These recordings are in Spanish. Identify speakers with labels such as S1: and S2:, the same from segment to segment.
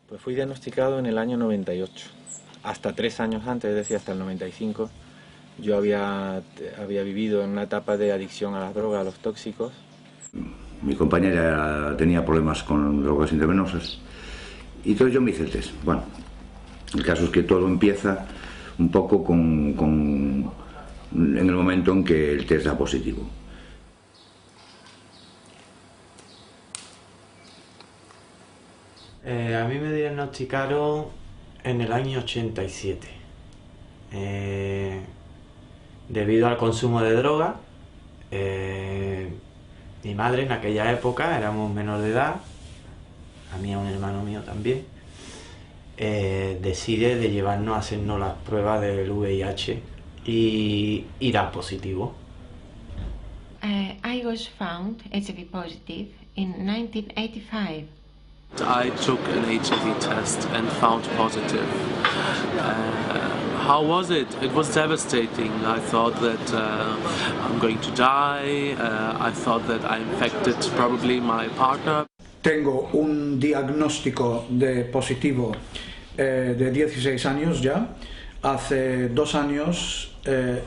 S1: Pues fui diagnosticado en el año 98. Hasta 3 años antes, es decir, hasta el 95, yo había vivido en una etapa de adicción a las drogas, a los tóxicos.
S2: Mi compañera tenía problemas con drogas intravenosas y entonces yo me hice el test. Bueno, el caso es que todo empieza un poco en el momento en que el test da positivo.
S3: A mí me diagnosticaron en el año 87 debido al consumo de droga. Mi madre en aquella época, éramos menor de edad, a mí y a un hermano mío también, decide de llevarnos a hacernos las pruebas del VIH y da positivo.
S4: I was found HIV positive in 1985.
S5: I took an HIV test and found positive. How was it? It was devastating. I thought that I'm going to die. I thought that I infected probably my partner.
S6: Tengo un diagnóstico de positivo de 16 años ya. Hace 2 años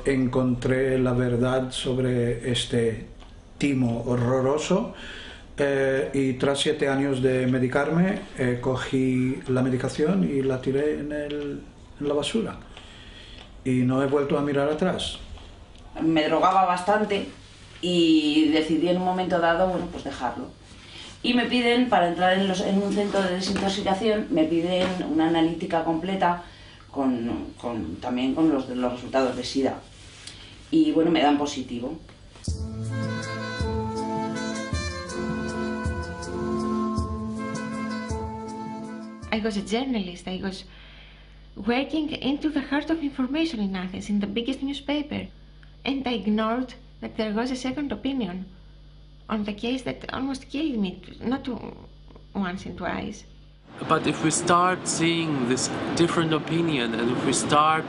S6: encontré la verdad sobre este timo horroroso. Y tras 7 años de medicarme, cogí la medicación y la tiré en la basura. Y no he vuelto a mirar atrás.
S7: Me drogaba bastante y decidí en un momento dado, bueno, pues dejarlo. Y me piden, para entrar en un centro de desintoxicación, me piden una analítica completa también con los resultados de SIDA. Y bueno, me dan positivo.
S4: I was a journalist. I was working into the heart of information in Athens, in the biggest newspaper. And I ignored that there was a second opinion on the case that almost killed me, not once and twice.
S5: But if we start seeing this different opinion, and if we start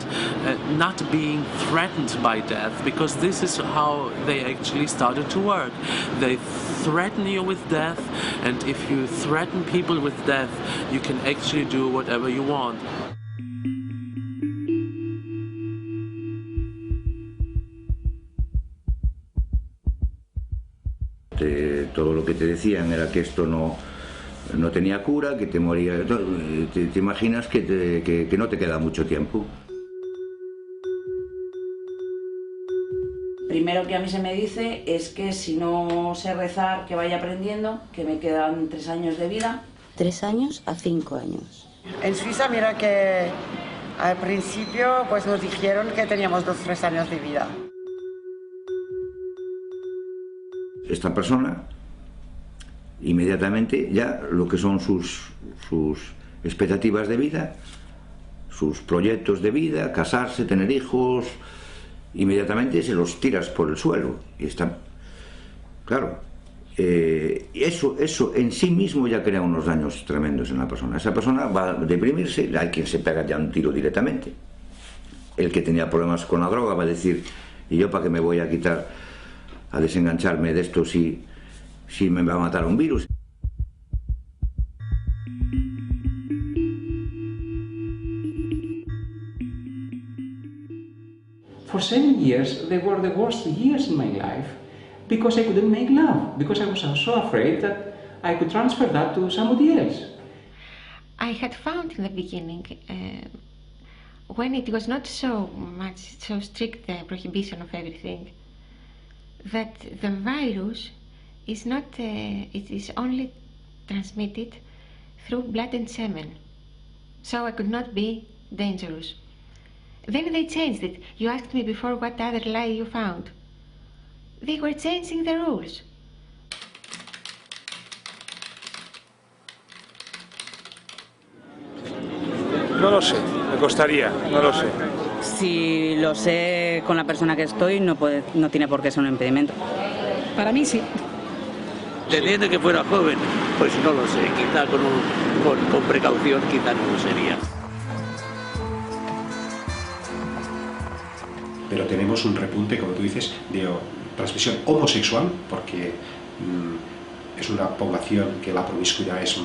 S5: not being threatened by death, because this is how they actually started to work. They threaten you with death, and if you threaten people with death, you can actually do whatever you want.
S2: Todo lo que te decían era que esto no tenía cura, que te moría. Te imaginas que no te queda mucho tiempo.
S7: Primero que a mí se me dice es que si no sé rezar, que vaya aprendiendo, que me quedan 3 años de vida.
S8: 3 años a 5 años.
S9: En Suiza, mira que al principio pues nos dijeron que teníamos 2 o 3 años de vida.
S2: Esta persona, inmediatamente ya lo que son sus expectativas de vida, sus proyectos de vida, casarse, tener hijos, inmediatamente se los tiras por el suelo. Y está, claro, eso en sí mismo ya crea unos daños tremendos en la persona. Esa persona va a deprimirse, hay quien se pega ya un tiro directamente. El que tenía problemas con la droga va a decir, ¿y yo para qué me voy a quitar, a desengancharme de esto si me va a matar un virus?
S10: For 7 years, they were the worst years in my life because I couldn't make love, because I was so afraid that I could transfer that to somebody else.
S4: I had found in the beginning, when it was not so strict the prohibition of everything, that the virus is not, it is only transmitted through blood and semen. So I could not be dangerous. Then they changed it. You asked me before what other lie you found. They were changing the rules.
S11: No lo sé, me costaría, no lo sé.
S12: Si lo sé con la persona que estoy, no tiene por qué ser un impedimento.
S13: Para mí sí.
S14: Teniendo que fuera joven, pues no lo sé, quizá con precaución quizá no lo sería.
S15: Pero tenemos un repunte, como tú dices, de transmisión homosexual, porque es una población que la promiscuidad es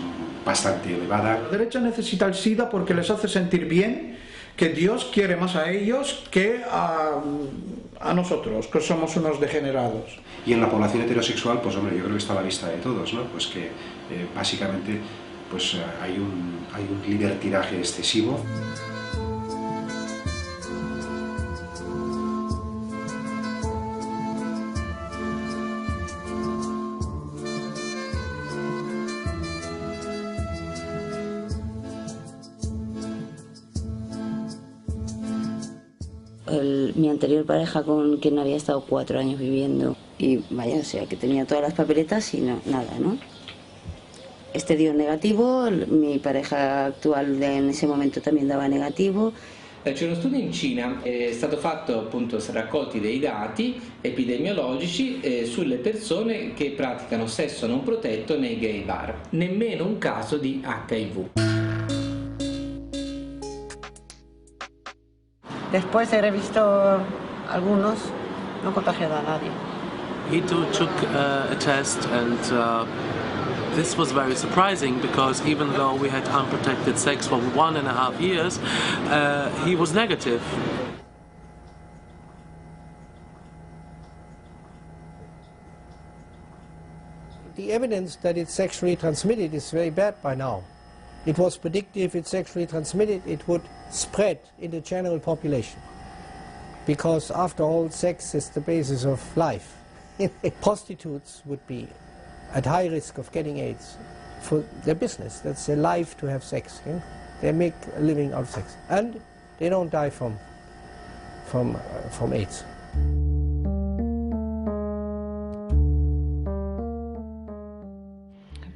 S15: bastante elevada.
S6: La derecha necesita el SIDA porque les hace sentir bien que Dios quiere más a ellos que a nosotros, que somos unos degenerados.
S15: Y en la población heterosexual, pues hombre, yo creo que está a la vista de todos, ¿no? Pues que básicamente pues, hay un libertinaje excesivo.
S8: Mi anterior pareja, con quien había estado 4 años viviendo, y vaya, o sea, que tenía todas las papeletas y no, nada, ¿no? Este dio negativo, mi pareja actual en ese momento también daba negativo.
S16: C'è uno studio in Cina, è stato fatto appunto, raccolti dei dati epidemiologici sulle persone che praticano sesso non protetto nei gay bar, nemmeno un caso di HIV.
S9: Después he revisto algunos, no contagiado a nadie.
S5: He took a test and this was very surprising because even though we had unprotected sex for 1.5 years, he was negative.
S17: The evidence that it's sexually transmitted is very bad by now. It was predicted if it's sexually transmitted, it would spread in the general population. Because after all, sex is the basis of life. Prostitutes would be at high risk of getting AIDS for their business. That's their life to have sex. You know? They make a living out of sex. And they don't die from AIDS.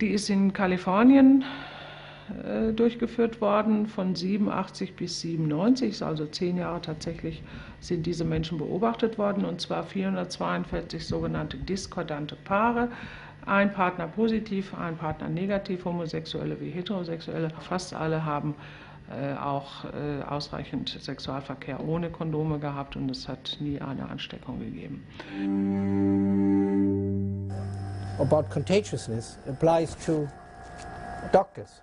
S18: Die ist in Kalifornien durchgeführt worden von 87 bis 97, also 10 Jahre tatsächlich sind diese Menschen beobachtet worden, und zwar 442 sogenannte diskordante Paare, ein Partner positiv, ein Partner negativ, Homosexuelle wie Heterosexuelle. Fast alle haben auch ausreichend Sexualverkehr ohne Kondome gehabt und es hat nie eine Ansteckung gegeben.
S17: About contagiousness applies to doctors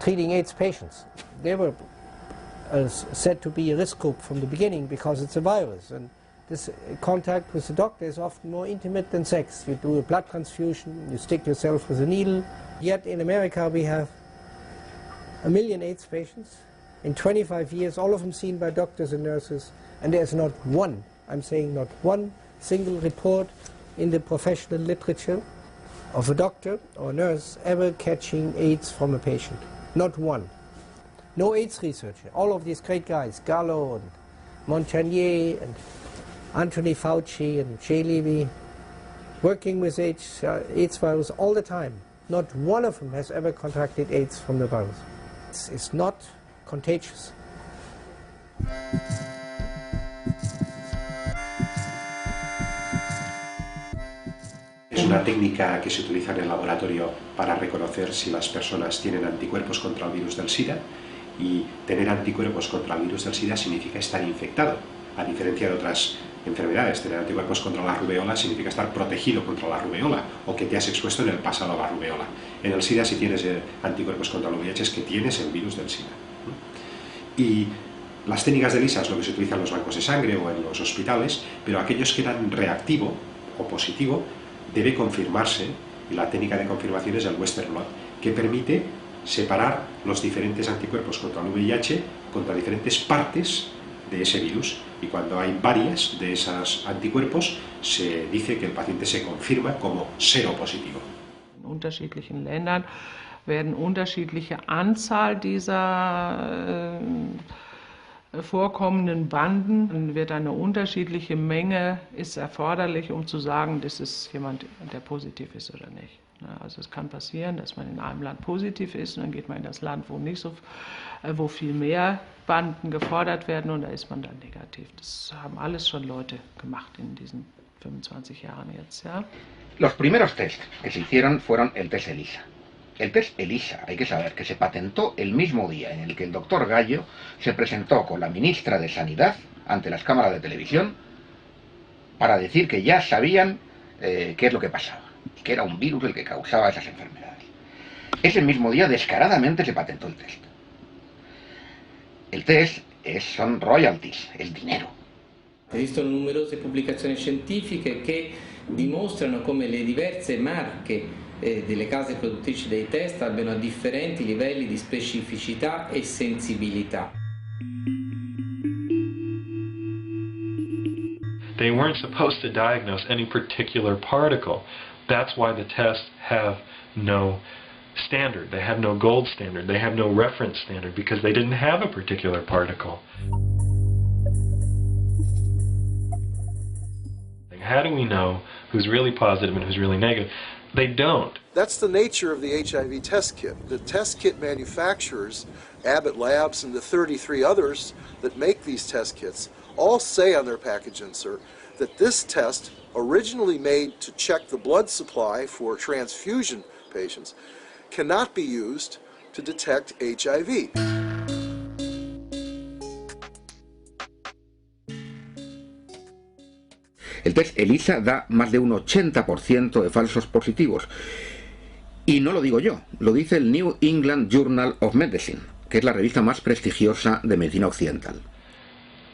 S17: treating AIDS patients. They were said to be a risk group from the beginning because it's a virus, and this contact with the doctor is often more intimate than sex. You do a blood transfusion, you stick yourself with a needle. Yet in America we have 1 million AIDS patients in 25 years, all of them seen by doctors and nurses, and there's not one, I'm saying not one single report in the professional literature of a doctor or a nurse ever catching AIDS from a patient. Not one. No AIDS researcher. All of these great guys, Gallo and Montagnier and Anthony Fauci and Jay Levy, working with AIDS virus all the time. Not one of them has ever contracted AIDS from the virus. It's not contagious.
S15: Es una técnica que se utiliza en el laboratorio para reconocer si las personas tienen anticuerpos contra el virus del SIDA, y tener anticuerpos contra el virus del SIDA significa estar infectado, a diferencia de otras enfermedades. Tener anticuerpos contra la rubeola significa estar protegido contra la rubeola o que te has expuesto en el pasado a la rubeola. En el SIDA, si tienes anticuerpos contra el VIH, es que tienes el virus del SIDA. Y las técnicas de ELISA es lo que se utiliza en los bancos de sangre o en los hospitales, pero aquellos que dan reactivo o positivo debe confirmarse, y la técnica de confirmación es el Western blot, que permite separar los diferentes anticuerpos contra el VIH contra diferentes partes de ese virus, y cuando hay varias de esos anticuerpos se dice que el paciente se confirma como seropositivo.
S18: In unterschiedlichen Ländern werden unterschiedliche Anzahl dieser vorkommenden Banden, wird eine unterschiedliche Menge ist erforderlich, um zu sagen, das ist jemand, der positiv ist oder nicht. Also es kann passieren, dass man in einem Land positiv ist und dann geht man in das Land, wo nicht so, wo viel mehr Banden gefordert werden und da ist man dann negativ. Das haben alles schon Leute gemacht in diesen 25 Jahren jetzt, ja.
S13: Los primeros test que se hicieron fueron el test ELISA. El test ELISA, hay que saber que se patentó el mismo día en el que el doctor Gallo se presentó con la ministra de Sanidad ante las cámaras de televisión para decir que ya sabían qué es lo que pasaba, que era un virus el que causaba esas enfermedades. Ese mismo día descaradamente se patentó el test. El test son royalties, es dinero.
S16: Esistono numerose pubblicazioni scientifiche che dimostrano come le diverse marche delle case produttrici dei test abbiano differenti livelli di specificità e sensibilità.
S19: They weren't supposed to diagnose any particular particle. That's why the tests have no standard. They have no gold standard. They have no reference standard because they didn't have a particular particle. How do we know who's really positive and who's really negative? They don't.
S20: That's the nature of the HIV test kit. The test kit manufacturers, Abbott Labs and the 33 others that make these test kits, all say on their package insert that this test, originally made to check the blood supply for transfusion patients, cannot be used to detect HIV.
S13: El test ELISA da más de un 80% de falsos positivos. Y no lo digo yo, lo dice el New England Journal of Medicine, que es la revista más prestigiosa de medicina occidental.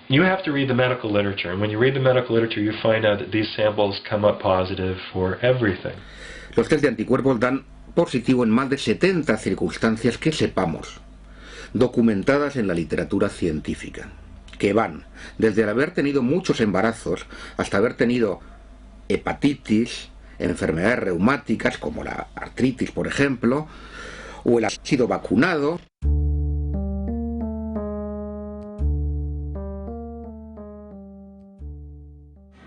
S19: You have to read the medical literature, and when you read the medical literature you find out that these samples come up positive for everything.
S13: Los test de anticuerpos dan positivo en más de 70 circunstancias que sepamos, documentadas en la literatura científica, que van desde el haber tenido muchos embarazos hasta haber tenido hepatitis, enfermedades reumáticas como la artritis, por ejemplo, o el haber sido vacunado.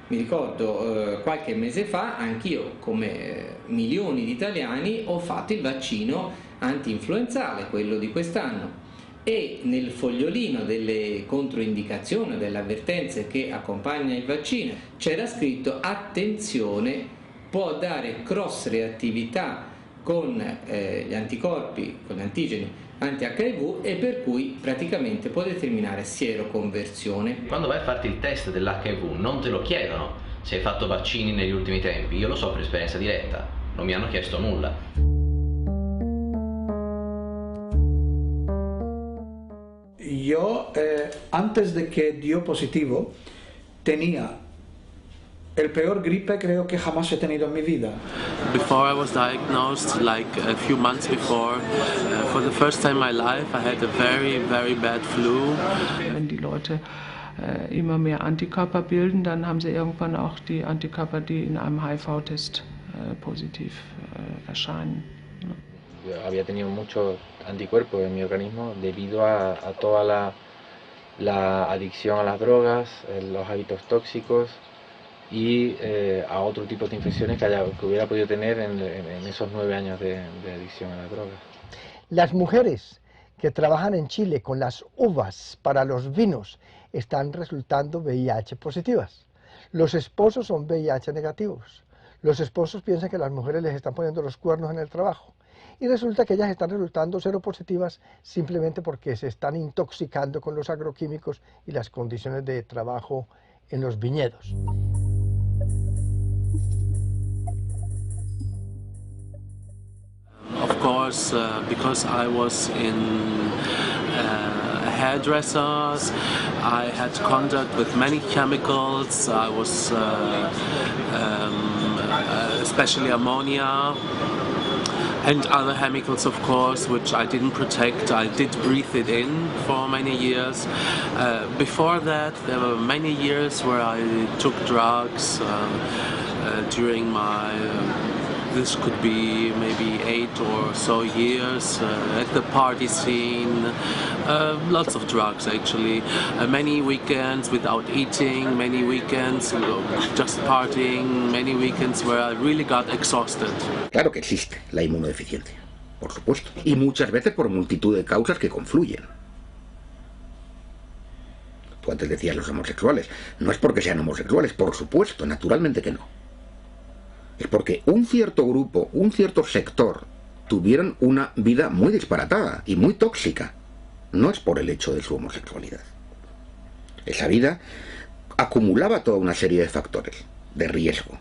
S16: Mi ricordo qualche mese fa anch'io, come milioni di italiani, ho fatto il vaccino anti-influenzale, quello di quest'anno, e nel fogliolino delle controindicazioni, delle avvertenze che accompagna il vaccino, c'era scritto: attenzione, può dare cross-reattività con gli anticorpi, con gli antigeni anti-HIV e per cui praticamente può determinare sieroconversione.
S21: Quando vai a farti il test dell'HIV non te lo chiedono se hai fatto vaccini negli ultimi tempi, io lo so per esperienza diretta, non mi hanno chiesto nulla.
S6: Yo, antes de que dio positivo, tenía el peor gripe creo que jamás he tenido en mi vida.
S5: Before I was diagnosed, like a few months before, for the first time in my life, I had a very, very bad flu.
S18: Wenn die Leute immer mehr Antikörper bilden, dann haben sie irgendwann auch die Antikörper, die in einem HIV-Test positiv erscheinen.
S1: Yo había tenido muchos anticuerpos en mi organismo debido a toda la adicción a las drogas, los hábitos tóxicos y a otro tipo de infecciones que hubiera podido tener en esos 9 años de adicción a las drogas.
S17: Las mujeres que trabajan en Chile con las uvas para los vinos están resultando VIH positivas. Los esposos son VIH negativos. Los esposos piensan que las mujeres les están poniendo los cuernos en el trabajo. Y resulta que ellas están resultando seropositivas simplemente porque se están intoxicando con los agroquímicos y las condiciones de trabajo en los viñedos.
S5: Of course, because I was in hairdressers, I had contact with many chemicals. I was especially ammonia and other chemicals, of course, which I didn't protect. I did breathe it in for many years. Before that, there were many years where I took drugs during my this could be maybe 8 or so years at the party scene. Lots of drugs actually. Many weekends without eating, many weekends just partying, many weekends where I really got exhausted.
S13: Claro que existe la inmunodeficiencia, por supuesto, y muchas veces por multitud de causas que confluyen. Tú antes decías los homosexuales. No es porque sean homosexuales, por supuesto, naturalmente que no. Es porque un cierto grupo, un cierto sector, tuvieron una vida muy disparatada y muy tóxica. No es por el hecho de su homosexualidad. Esa vida acumulaba toda una serie de factores de riesgo.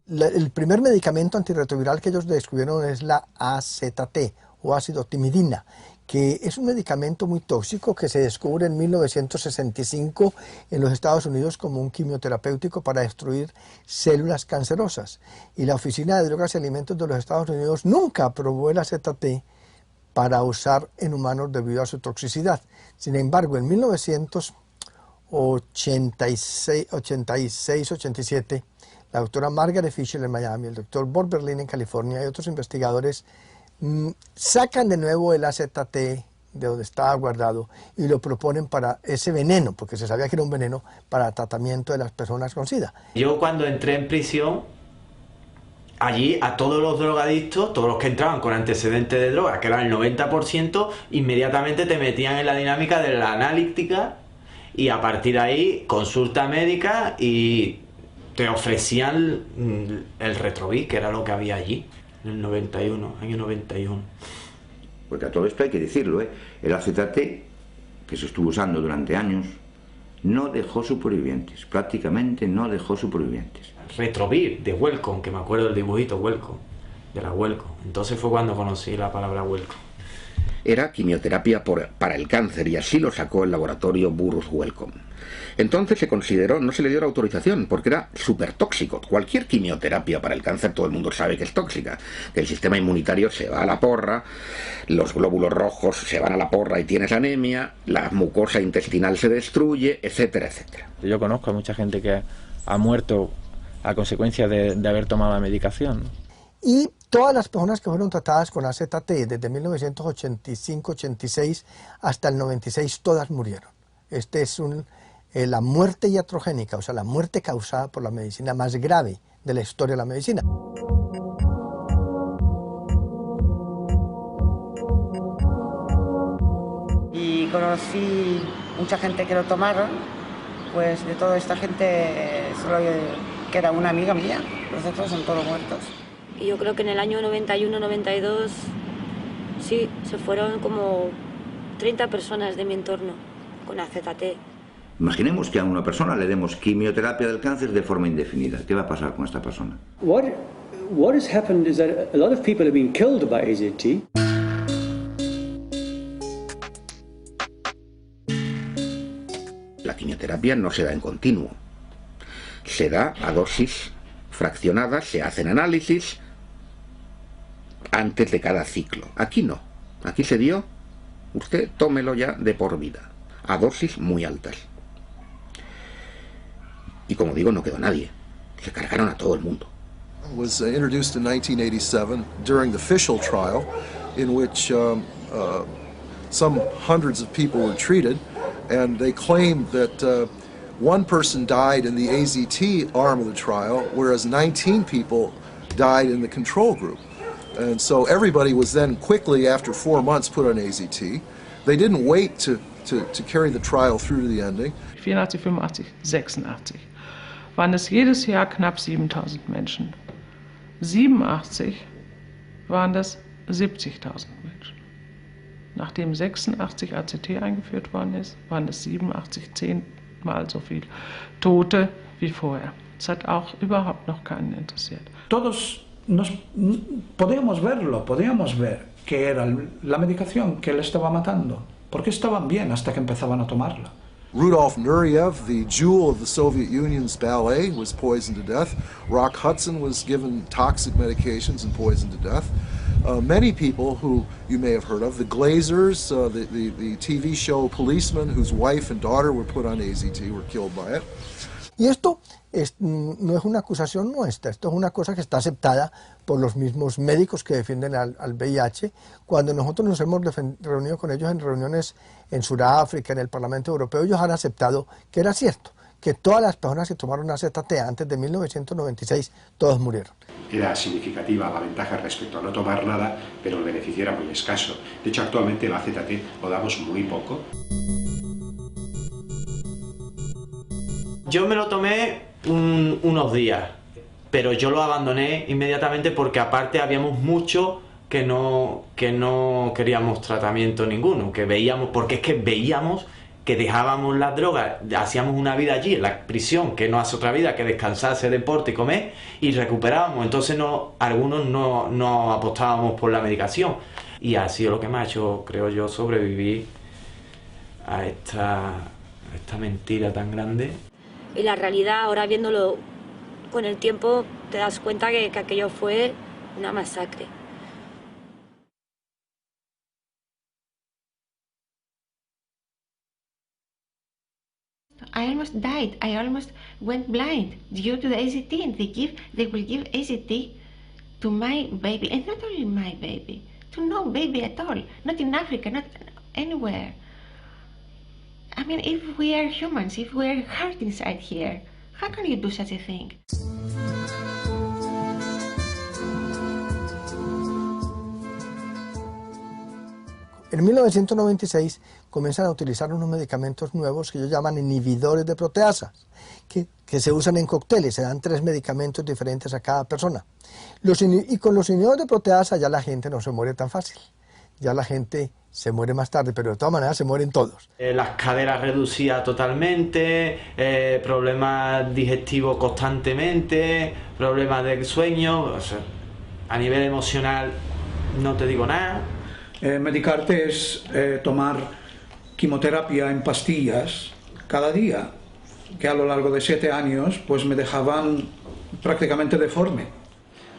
S3: El primer medicamento antirretroviral que ellos descubrieron es la AZT o ácido timidina, que es un medicamento muy tóxico que se descubre en 1965 en los Estados Unidos como un quimioterapéutico para destruir células cancerosas. Y la Oficina de Drogas y Alimentos de los Estados Unidos nunca aprobó el AZT para usar en humanos debido a su toxicidad. Sin embargo, en 1986-87, la doctora Margaret Fisher en Miami, el doctor Bob Berlin en California y otros investigadores sacan de nuevo el AZT de donde estaba guardado y lo proponen para ese veneno, porque se sabía que era un veneno para tratamiento de las personas con SIDA.
S22: Yo cuando entré en prisión, allí a todos los drogadictos, todos los que entraban con antecedentes de droga, que eran el 90%, inmediatamente te metían en la dinámica de la analítica y a partir de ahí consulta médica y te ofrecían el Retrovic, que era lo que había allí, en el 91, año 91.
S2: Porque a todo esto hay que decirlo, el AZT, que se estuvo usando durante años, no dejó supervivientes, prácticamente no dejó supervivientes.
S22: Retrovic, de Welcome, que me acuerdo del dibujito Welcome, de la Welcome. Entonces fue cuando conocí la palabra Welcome.
S13: Era quimioterapia para el cáncer y así lo sacó el laboratorio Burroughs Wellcome. Entonces se consideró, no se le dio la autorización porque era súper tóxico. Cualquier quimioterapia para el cáncer todo el mundo sabe que es tóxica, que el sistema inmunitario se va a la porra, los glóbulos rojos se van a la porra y tienes anemia, la mucosa intestinal se destruye, etcétera, etcétera.
S1: Yo conozco a mucha gente que ha muerto a consecuencia de haber tomado la medicación.
S3: Y todas las personas que fueron tratadas con AZT desde 1985-86 hasta el 96, todas murieron. Este es la muerte iatrogénica, o sea, la muerte causada por la medicina más grave de la historia de la medicina.
S9: Y conocí mucha gente que lo tomaron, pues de toda esta gente solo queda una amiga mía, los otros son todos muertos.
S23: Y yo creo que en el año 91-92, sí, se fueron como 30 personas de mi entorno con AZT.
S2: Imaginemos que a una persona le demos quimioterapia del cáncer de forma indefinida. ¿Qué va a pasar con esta persona?
S24: What has happened is that a lot of people have been killed by AZT.
S13: La quimioterapia no se da en continuo. Se da a dosis fraccionadas, se hacen análisis antes de cada ciclo. Aquí no. Aquí se dio, usted tómelo ya de por vida, a dosis muy altas. Y como digo, no quedó nadie. Se cargaron a todo el mundo.
S20: Was introduced in 1987 during the Fischl trial, in which some hundreds of people were treated, and they claimed that one person died in the AZT arm of the trial, whereas 19 people died in the control group. And so everybody was then quickly, after 4 months, put on AZT. They didn't wait to carry the trial through to the ending.
S18: 84, 85, 86 waren es jedes Jahr knapp 7000 Menschen. 87 waren das 70.000 Menschen. Nachdem 86 AZT eingeführt worden ist, waren es 87, 10-mal so viel Tote wie vorher. Es hat auch überhaupt noch keinen interessiert.
S6: Todos podíamos verlo, podíamos ver que era la medicación que le estaba matando, porque estaban bien hasta que empezaban a tomarla.
S20: Rudolf Nureyev, the jewel of the Soviet Union's ballet, was poisoned to death. Rock Hudson was given toxic medications and poisoned to death. many people who you may have heard of, the Glazers, the TV show policeman whose wife and daughter were put on AZT, were killed by it.
S3: Y esto no es una acusación nuestra, esto es una cosa que está aceptada por los mismos médicos que defienden al VIH. Cuando nosotros nos hemos reunido con ellos en reuniones en Sudáfrica, en el Parlamento Europeo, ellos han aceptado que era cierto, que todas las personas que tomaron AZT antes de 1996, todos murieron.
S15: Era significativa la ventaja respecto a no tomar nada, pero el beneficio era muy escaso. De hecho, actualmente el AZT lo damos muy poco.
S22: Yo me lo tomé unos días, pero yo lo abandoné inmediatamente porque aparte habíamos muchos que no queríamos tratamiento ninguno, porque es que veíamos que dejábamos las drogas, hacíamos una vida allí en la prisión, que no hace otra vida que descansar, hacer deporte y comer, y recuperábamos. Entonces algunos no apostábamos por la medicación, y ha sido lo que me ha hecho, creo yo, sobrevivir a esta mentira tan grande.
S23: Y la realidad, ahora viéndolo con el tiempo, te das cuenta que aquello fue una masacre.
S4: I almost died. I almost went blind due to the AZT, and they will give AZT to my baby, and not only my baby, to no baby at all, not in Africa, not anywhere. I mean, if we are humans, if we are hurt inside here, how can you do such a thing?
S3: En 1996 comienzan a utilizar unos medicamentos nuevos que ellos llaman inhibidores de proteasas, que se usan en cócteles, se dan 3 medicamentos diferentes a cada persona. Y con los inhibidores de proteasa ya la gente no se muere tan fácil, ya la gente se muere más tarde, pero de todas maneras se mueren todos.
S22: Las caderas reducidas totalmente, problemas digestivos constantemente, problemas del sueño, o sea, a nivel emocional no te digo nada.
S6: Medicarte es tomar quimioterapia en pastillas cada día, que a lo largo de 7 años pues me dejaban prácticamente deforme.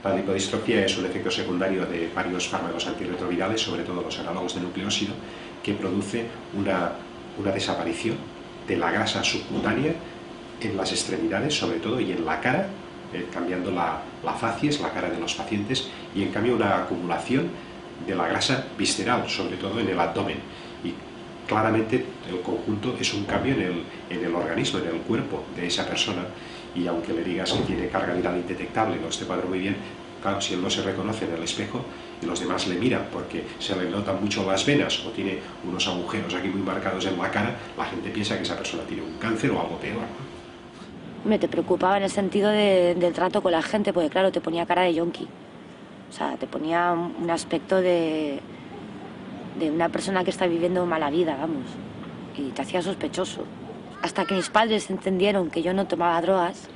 S15: La lipodistrofia es un efecto secundario de varios fármacos antirretrovirales, sobre todo los análogos de nucleósido, que produce una desaparición de la grasa subcutánea en las extremidades, sobre todo, y en la cara, cambiando la facies, la cara de los pacientes, y en cambio una acumulación de la grasa visceral, sobre todo en el abdomen. Y claramente el conjunto es un cambio en el organismo, en el cuerpo de esa persona, y aunque le digas que tiene carga viral indetectable, no esté cuadro muy bien, claro, si él no se reconoce en el espejo y los demás le miran porque se le notan mucho las venas o tiene unos agujeros aquí muy marcados en la cara, la gente piensa que esa persona tiene un cáncer o algo peor, ¿no?
S23: Me te preocupaba en el sentido del trato con la gente, porque claro, te ponía cara de yonki. O sea, te ponía un aspecto de una persona que está viviendo mala vida, vamos. Y te hacía sospechoso. Hasta que mis padres entendieron que yo no tomaba drogas,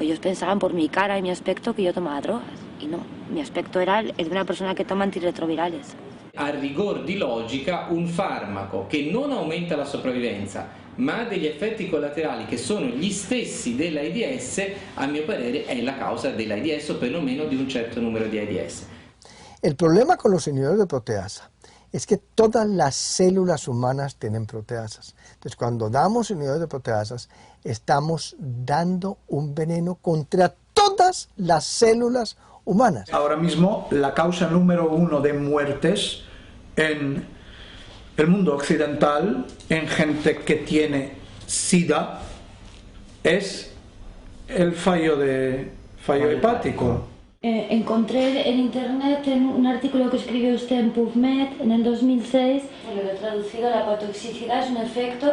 S23: ellos pensaban por mi cara y mi aspecto que yo tomaba drogas. Y no, mi aspecto era el de una persona che toma antirretrovirales.
S16: A rigor di logica, un farmaco che non aumenta la sopravvivenza, ma ha degli effetti collaterali che sono gli stessi dell'AIDS, a mio parere è la causa dell'AIDS o perlomeno di un certo numero di AIDS.
S3: El problema con los inhibidores de proteasa es que todas las células humanas tienen proteasas. Entonces, cuando damos inhibidores de proteasas, estamos dando un veneno contra todas las células humanas.
S6: Ahora mismo, la causa número 1 de muertes en el mundo occidental, en gente que tiene SIDA, es el fallo hepático.
S23: Encontré en internet un artículo que escribió usted en PubMed en el 2006. Lo he traducido: la hepatotoxicidad es un efecto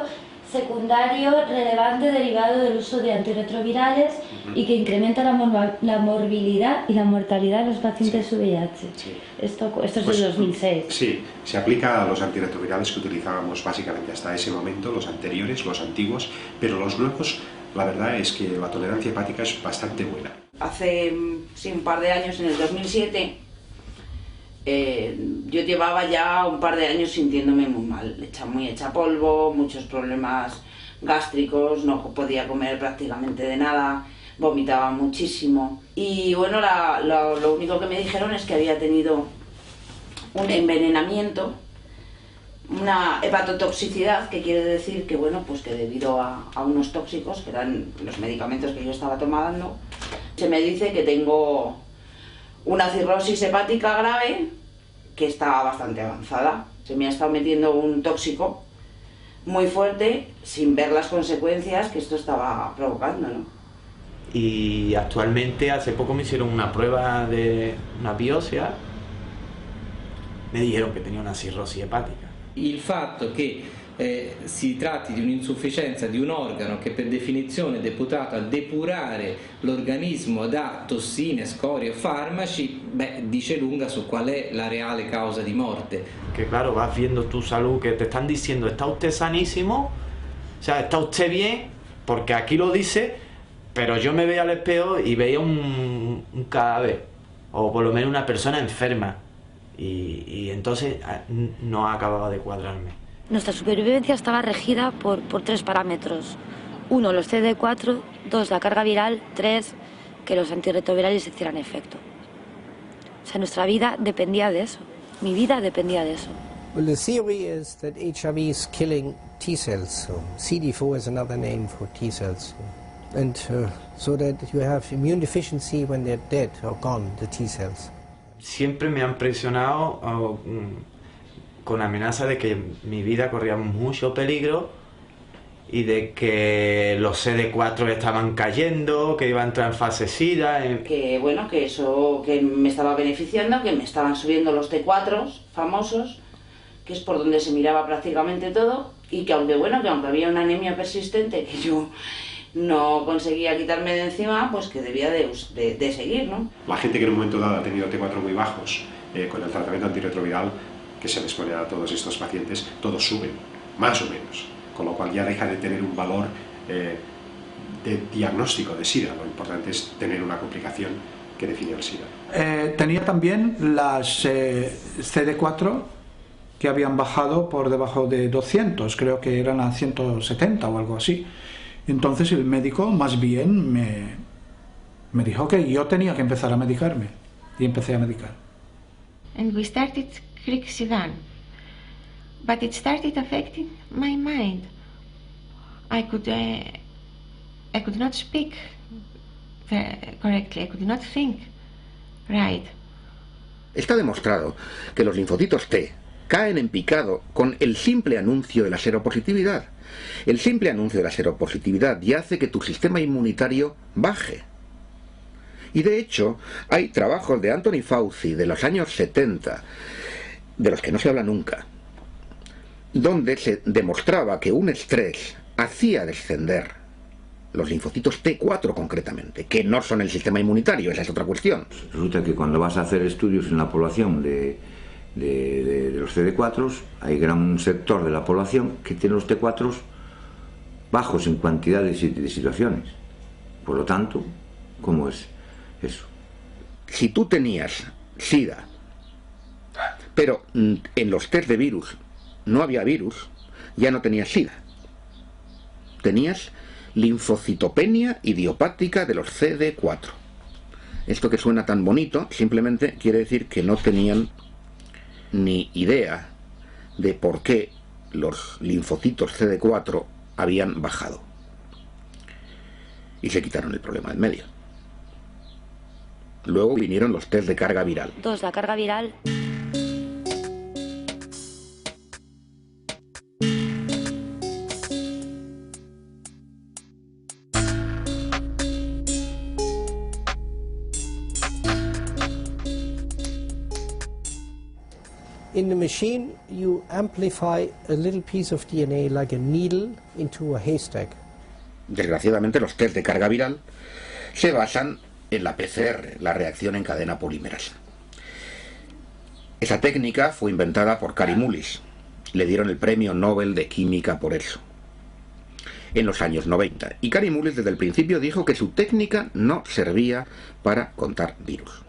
S23: secundario relevante derivado del uso de antirretrovirales y que incrementa la morbilidad y la mortalidad de los pacientes VIH.
S15: Sí.
S23: Esto es del 2006.
S15: Sí, se aplica a los antirretrovirales que utilizábamos básicamente hasta ese momento, los anteriores, los antiguos, pero los nuevos, la verdad es que la tolerancia hepática es bastante buena.
S7: Hace un par de años, en el 2007, yo llevaba ya un par de años sintiéndome muy mal, muy hecha polvo, muchos problemas gástricos, no podía comer prácticamente de nada, vomitaba muchísimo. Y bueno, lo único que me dijeron es que había tenido un envenenamiento, una hepatotoxicidad, que quiere decir que, bueno, pues que debido a unos tóxicos, que eran los medicamentos que yo estaba tomando, se me dice que tengo una cirrosis hepática grave que está bastante avanzada. Se me ha estado metiendo un tóxico muy fuerte sin ver las consecuencias que esto estaba provocando, ¿no?
S22: Y actualmente, hace poco me hicieron una prueba de una biopsia, me dijeron che tenía una cirrosi epatica.
S16: Il fatto che si tratti di un'insufficienza di un organo che per definizione è deputato a depurare l'organismo da tossine, scorie o farmaci, beh, dice lunga su qual è la reale causa di morte.
S22: Que claro, vas viendo tu salud, que te están diciendo, está usted sanísimo, o sea, está usted bien, porque aquí lo dice, pero yo me veía al espejo y veía un cadáver, o por lo menos una persona enferma, y entonces no acababa de cuadrarme.
S23: Nuestra supervivencia estaba regida por 3 parámetros. 1, los CD4, 2, la carga viral, 3, que los antirretrovirales hicieran efecto. O sea, nuestra vida dependía de eso. Mi vida dependía de eso.
S17: Well, the theory is that HIV is killing T cells. So CD4 is another name for T cells. And so that you have immune deficiency when they're dead or gone, the T cells.
S22: Siempre me han presionado con amenaza de que mi vida corría mucho peligro y de que los CD4 estaban cayendo, que iba a entrar en fase SIDA.
S7: Que bueno, que eso que me estaba beneficiando, que me estaban subiendo los T4 famosos, que es por donde se miraba prácticamente todo, y que aunque había una anemia persistente que yo no conseguía quitarme de encima, pues que debía de seguir, ¿no?
S15: La gente que en un momento dado ha tenido T4 muy bajos, con el tratamiento antirretroviral que se les pone a todos estos pacientes, todos suben, más o menos, con lo cual ya deja de tener un valor de diagnóstico de SIDA. Lo importante es tener una complicación que define el SIDA.
S6: Tenía también las CD4 que habían bajado por debajo de 200, creo que eran a 170 o algo así. Entonces el médico más bien me dijo que yo tenía que empezar a medicarme, y empecé a medicar.
S4: And we started Crixivant, but it started affecting my mind. I could not speak correctly, I could not think right.
S13: Está demostrado que los linfocitos T caen en picado con el simple anuncio de la seropositividad. El simple anuncio de la seropositividad ya hace que tu sistema inmunitario baje. Y de hecho, hay trabajos de Anthony Fauci de los años 70, de los que no se habla nunca, donde se demostraba que un estrés hacía descender los linfocitos T4 concretamente, que no son el sistema inmunitario, esa es otra cuestión.
S2: Resulta que cuando vas a hacer estudios en la población de los CD4, hay gran sector de la población que tiene los T4 bajos en cantidad de situaciones. Por lo tanto, ¿cómo es eso?
S13: Si tú tenías SIDA, pero en los test de virus no había virus, ya no tenías SIDA. Tenías linfocitopenia idiopática de los CD4. Esto que suena tan bonito simplemente quiere decir que no tenían ni idea de por qué los linfocitos CD4 habían bajado. Y se quitaron el problema del medio. Luego vinieron los test de carga viral.
S23: 2, la carga viral.
S17: In the machine, you amplify a little piece of DNA like a needle into a haystack.
S13: Desgraciadamente, los test de carga viral se basan en la PCR, la reacción en cadena polimerasa. Esa técnica fue inventada por Kary Mullis. Le dieron el premio Nobel de Química por eso, en los años 90. Y Kary Mullis desde el principio dijo que su técnica no servía para contar virus.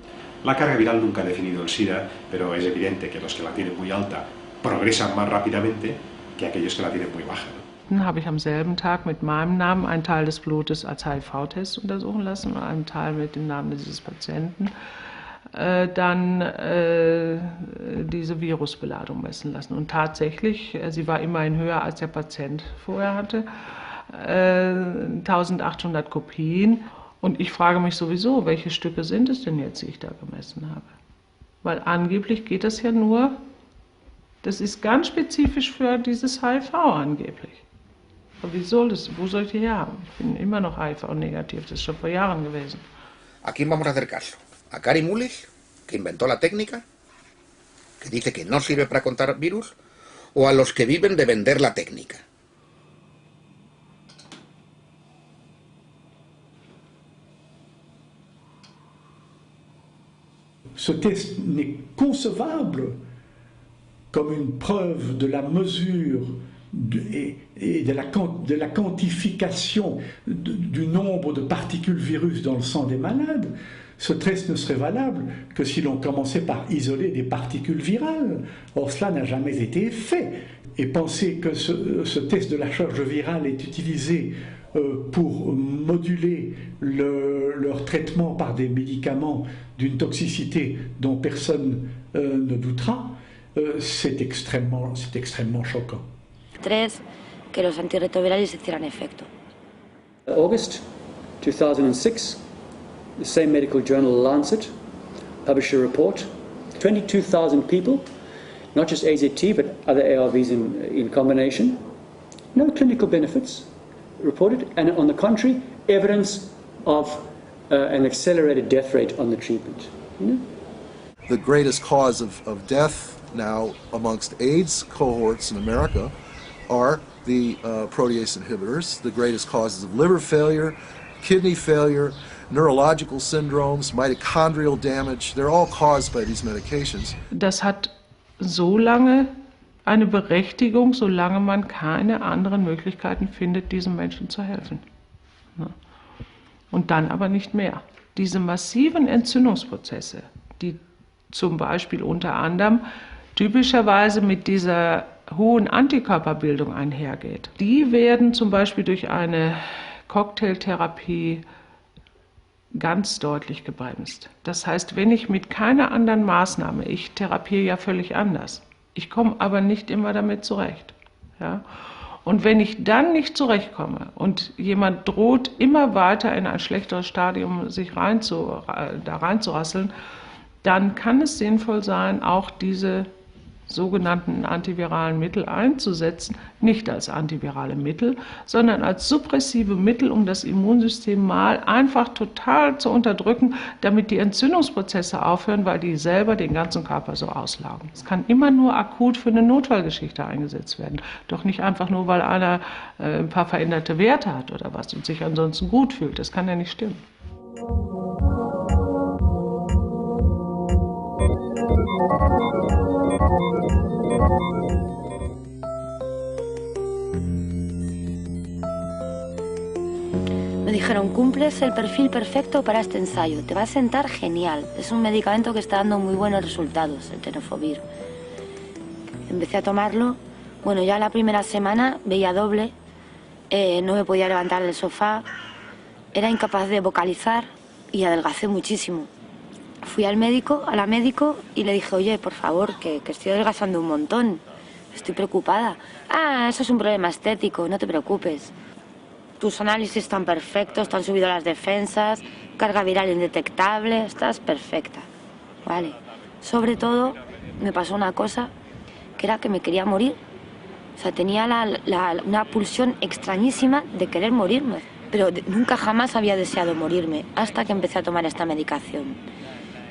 S15: La carga viral nunca ha definido el SIDA, pero es evidente que los que la tienen muy alta progresan más rápidamente que aquellos que la tienen muy baja, ¿no?
S18: Dann habe ich am selben Tag mit meinem Namen einen Teil des Blutes als HIV-Test untersuchen lassen und einen Teil mit dem Namen dieses Patienten. dann diese Virusbeladung messen lassen. Und tatsächlich, sie war immerhin höher als der Patient vorher hatte, 1800 Kopien. Und ich frage mich sowieso, welche Stücke sind es denn jetzt, die ich da gemessen habe? Weil angeblich geht das ja nur, das ist ganz spezifisch für dieses HIV angeblich. Aber wo soll ich die her haben? Ich bin immer noch HIV-negativ, das ist schon vor Jahren gewesen.
S13: ¿A quién vamos a hacer caso? ¿A Kary Mullis, que inventó la técnica, que dice que no sirve para contar virus, o a los que viven de vender la técnica?
S10: Ce test n'est concevable comme une preuve de la mesure et de la quantification du nombre de particules virus dans le sang des malades. Ce test ne serait valable que si l'on commençait par isoler des particules virales. Or, cela n'a jamais été fait. Et penser que ce test de la charge virale est utilisé pour moduler leur traitement par des médicaments d'une toxicité dont personne ne doutera, c'est extrêmement choquant.
S23: 3, que los antirretrovirales hicieran efecto.
S24: August 2006, the same medical journal Lancet published a report. 22,000 people, not just AZT but other ARVs in combination, no clinical benefits reported, and on the contrary, evidence of an accelerated death rate on the treatment. You know?
S20: The greatest cause of death now amongst AIDS cohorts in America are the protease inhibitors. The greatest causes of liver failure, kidney failure, neurological syndromes, mitochondrial damage, they're all caused by these medications.
S18: Das hat so lange eine Berechtigung, solange man keine anderen Möglichkeiten findet, diesen Menschen zu helfen. Und dann aber nicht mehr. Diese massiven Entzündungsprozesse, die zum Beispiel unter anderem typischerweise mit dieser hohen Antikörperbildung einhergeht, die werden zum Beispiel durch eine Cocktailtherapie ganz deutlich gebremst. Das heißt, wenn ich mit keiner anderen Maßnahme, ich therapiere ja völlig anders, ich komme aber nicht immer damit zurecht. Ja? Und wenn ich dann nicht zurechtkomme und jemand droht, immer weiter in ein schlechteres Stadium sich reinzurasseln, dann kann es sinnvoll sein, auch diese sogenannten antiviralen Mittel einzusetzen, nicht als antivirale Mittel, sondern als suppressive Mittel, um das Immunsystem mal einfach total zu unterdrücken, damit die Entzündungsprozesse aufhören, weil die selber den ganzen Körper so auslaugen. Es kann immer nur akut für eine Notfallgeschichte eingesetzt werden, doch nicht einfach nur, weil einer ein paar veränderte Werte hat oder was und sich ansonsten gut fühlt. Das kann ja nicht stimmen.
S23: Me dijeron, cumples el perfil perfecto para este ensayo, te va a sentar genial. Es un medicamento que está dando muy buenos resultados, el tenofovir. Empecé a tomarlo, bueno, ya la primera semana veía doble, no me podía levantar del sofá, era incapaz de vocalizar y adelgacé muchísimo. Fui al médico, a la médico y le dije, oye, por favor, que estoy adelgazando un montón, estoy preocupada. Ah, eso es un problema estético, no te preocupes. Tus análisis están perfectos, te han subido las defensas, carga viral indetectable, estás perfecta. Vale. Sobre todo, me pasó una cosa, que era que me quería morir. O sea, tenía una pulsión extrañísima de querer morirme. Pero nunca jamás había deseado morirme, hasta que empecé a tomar esta medicación.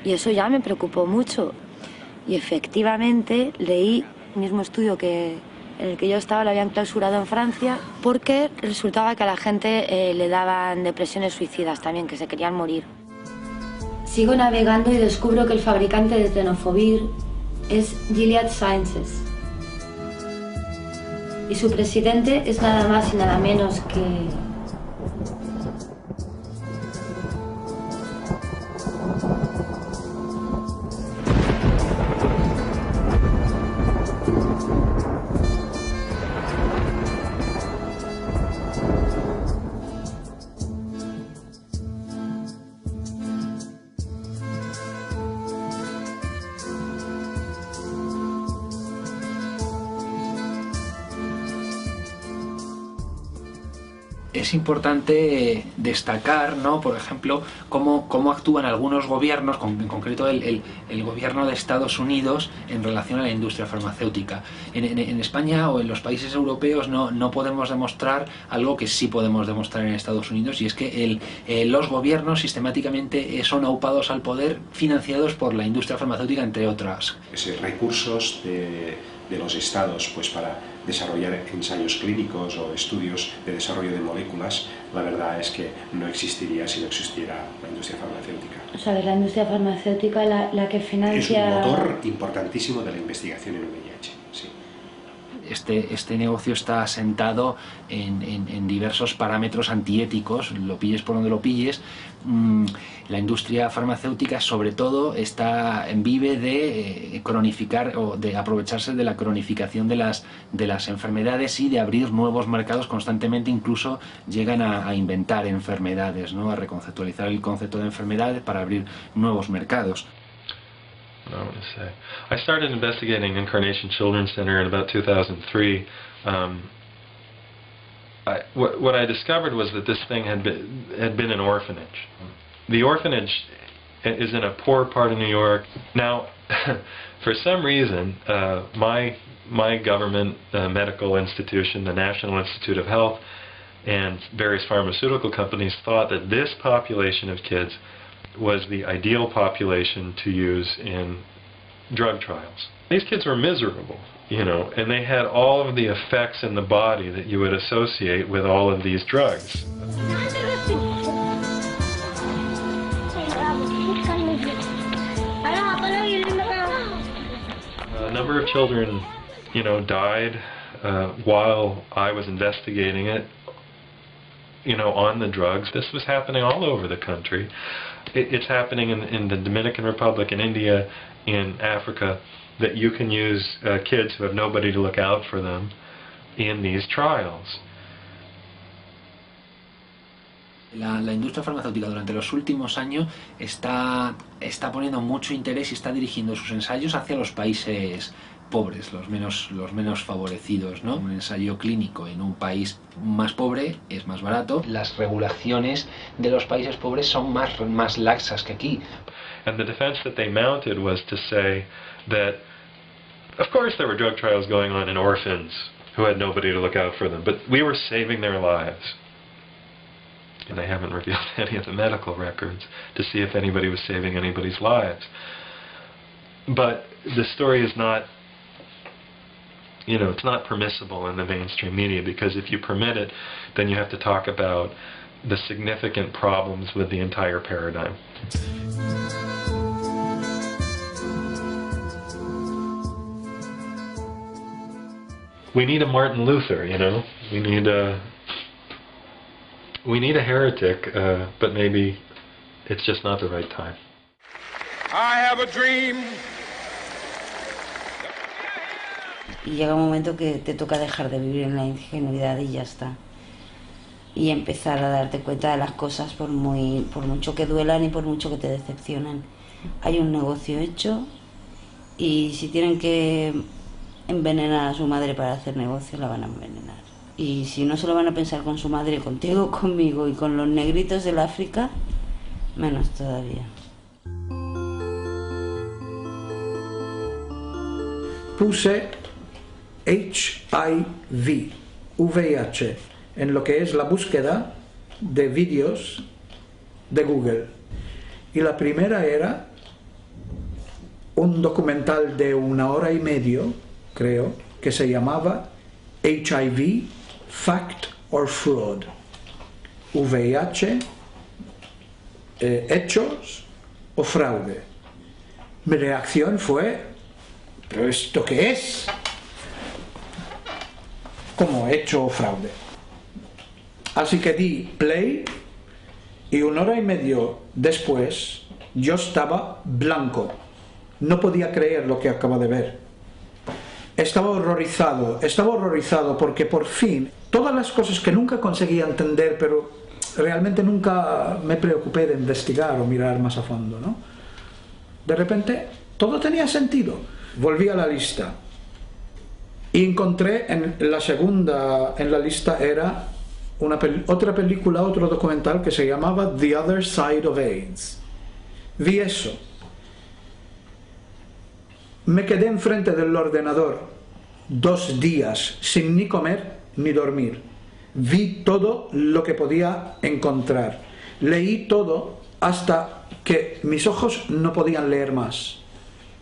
S23: Y eso ya me preocupó mucho. Y efectivamente leí el mismo estudio en el que yo estaba, lo habían clausurado en Francia, porque resultaba que a la gente le daban depresiones suicidas también, que se querían morir. Sigo navegando y descubro que el fabricante de tenofovir es Gilead Sciences. Y su presidente es nada más y nada menos que
S8: Es importante destacar, ¿no?, por ejemplo, cómo actúan algunos gobiernos, en concreto el gobierno de Estados Unidos, en relación a la industria farmacéutica. En España o en los países europeos no podemos demostrar algo que sí podemos demostrar en Estados Unidos, y es que los gobiernos sistemáticamente son aupados al poder, financiados por la industria farmacéutica, entre otras.
S15: Recursos de los estados pues para desarrollar ensayos clínicos o estudios de desarrollo de moléculas, la verdad es que no existiría si no existiera la industria farmacéutica.
S23: O sea, es la industria farmacéutica la que financia...
S15: Es un motor importantísimo de la investigación en VIH, sí.
S8: Este negocio está asentado en diversos parámetros antiéticos, lo pilles por donde lo pilles. La industria farmacéutica, sobre todo, vive de cronificar o de aprovecharse de la cronificación de las enfermedades y de abrir nuevos mercados constantemente. Incluso llegan a inventar enfermedades, ¿no?, a reconceptualizar el concepto de enfermedades para abrir nuevos mercados.
S19: What I want to say. I started investigating Incarnation Children's Center in about 2003. What I discovered was that this thing had been an orphanage. The orphanage is in a poor part of New York. Now, for some reason, my government medical institution, the National Institute of Health, and various pharmaceutical companies thought that this population of kids was the ideal population to use in drug trials. These kids were miserable, you know, and they had all of the effects in the body that you would associate with all of these drugs. A number of children, you know, died while I was investigating it, you know, on the drugs. This was happening all over the country. It's happening in the Dominican Republic, in India, in Africa, that you can use kids who have nobody to look out for them in these trials.
S8: La industria farmacéutica durante los últimos años está poniendo mucho interés y está dirigiendo sus ensayos hacia los países pobres, los menos favorecidos, ¿no? Un ensayo clínico en un país más pobre es más barato. Las regulaciones de los países pobres son más laxas que aquí.
S19: And the defense that they mounted was to say that, of course there were drug trials going on in orphans who had nobody to look out for them, but we were saving their lives. And they haven't revealed any of the medical records to see if anybody was saving anybody's lives. But the story is not, you know, it's not permissible in the mainstream media, because if you permit it, then you have to talk about the significant problems with the entire paradigm. We need a Martin Luther, you know. We need a heretic, but maybe it's just not the right time.
S11: I have a dream.
S7: Y llega un momento que te toca dejar de vivir en la ingenuidad y ya está. Y empezar a darte cuenta de las cosas por mucho que duelan y por mucho que te decepcionen. Hay un negocio hecho y si tienen que envenenar a su madre para hacer negocio, la van a envenenar. Y si no se lo van a pensar con su madre, contigo, conmigo y con los negritos del África, menos todavía.
S6: Puse HIV, VIH, en lo que es la búsqueda de vídeos de Google. Y la primera era un documental de 1 hora y media, creo, que se llamaba HIV, Fact or Fraud. VIH, hechos o fraude. Mi reacción fue, ¿pero esto qué es? ¿Cómo hecho o fraude? Así que di play y 1 hora y media después yo estaba blanco. No podía creer lo que acabo de ver. Estaba horrorizado porque por fin, todas las cosas que nunca conseguía entender, pero realmente nunca me preocupé de investigar o mirar más a fondo, ¿no? De repente, todo tenía sentido. Volví a la lista y encontré en la segunda en la lista era otra película, otro documental que se llamaba The Other Side of AIDS. Vi eso. Me quedé enfrente del ordenador 2 días sin ni comer ni dormir. Vi todo lo que podía encontrar. Leí todo hasta que mis ojos no podían leer más.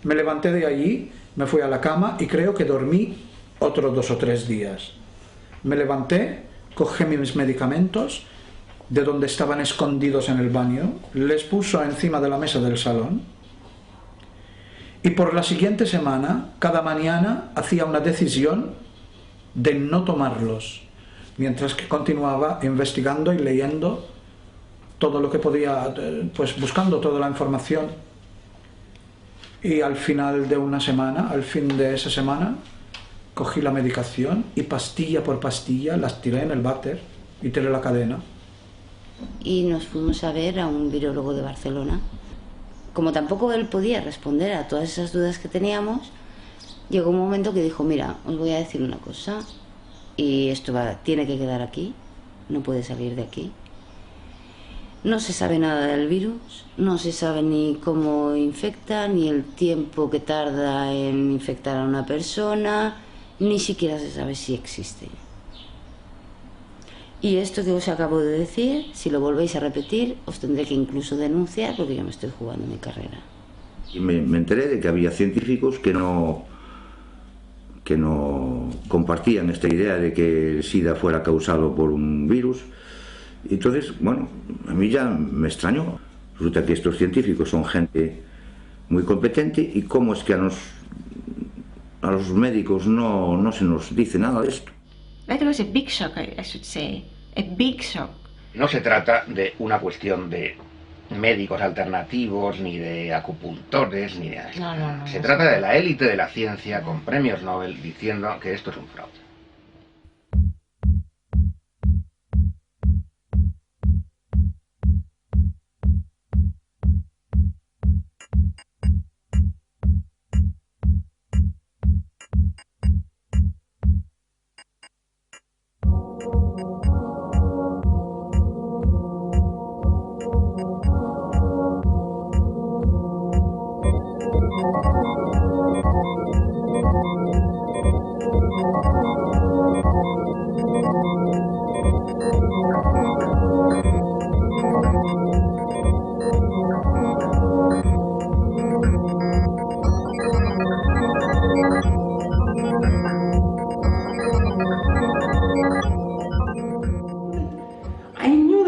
S6: Me levanté de allí, me fui a la cama y creo que dormí otros 2 o 3 días. Me levanté, cogí mis medicamentos de donde estaban escondidos en el baño, les puso encima de la mesa del salón y por la siguiente semana, cada mañana, hacía una decisión de no tomarlos, mientras que continuaba investigando y leyendo todo lo que podía, pues buscando toda la información. Y al final de una semana, al fin de esa semana, cogí la medicación y pastilla por pastilla las tiré en el váter y tiré la cadena.
S7: Y nos fuimos a ver a un virólogo de Barcelona. Como tampoco él podía responder a todas esas dudas que teníamos, llegó un momento que dijo, mira, os voy a decir una cosa, y esto tiene que quedar aquí, no puede salir de aquí. No se sabe nada del virus, no se sabe ni cómo infecta, ni el tiempo que tarda en infectar a una persona, ni siquiera se sabe si existe. Y esto que os acabo de decir, si lo volvéis a repetir, os tendré que incluso denunciar porque yo me estoy jugando mi carrera.
S2: Y me enteré de que había científicos que no compartían esta idea de que el SIDA fuera causado por un virus. Entonces, bueno, a mí ya me extrañó. Resulta que estos científicos son gente muy competente y cómo es que a los médicos no se nos dice nada de esto.
S4: That was a big shock, I should say. A big shock.
S13: No se trata de una cuestión de médicos alternativos, ni de acupuntores, ni de nada.
S4: No,
S13: Se trata de la élite de la ciencia con premios Nobel diciendo que esto es un fraude.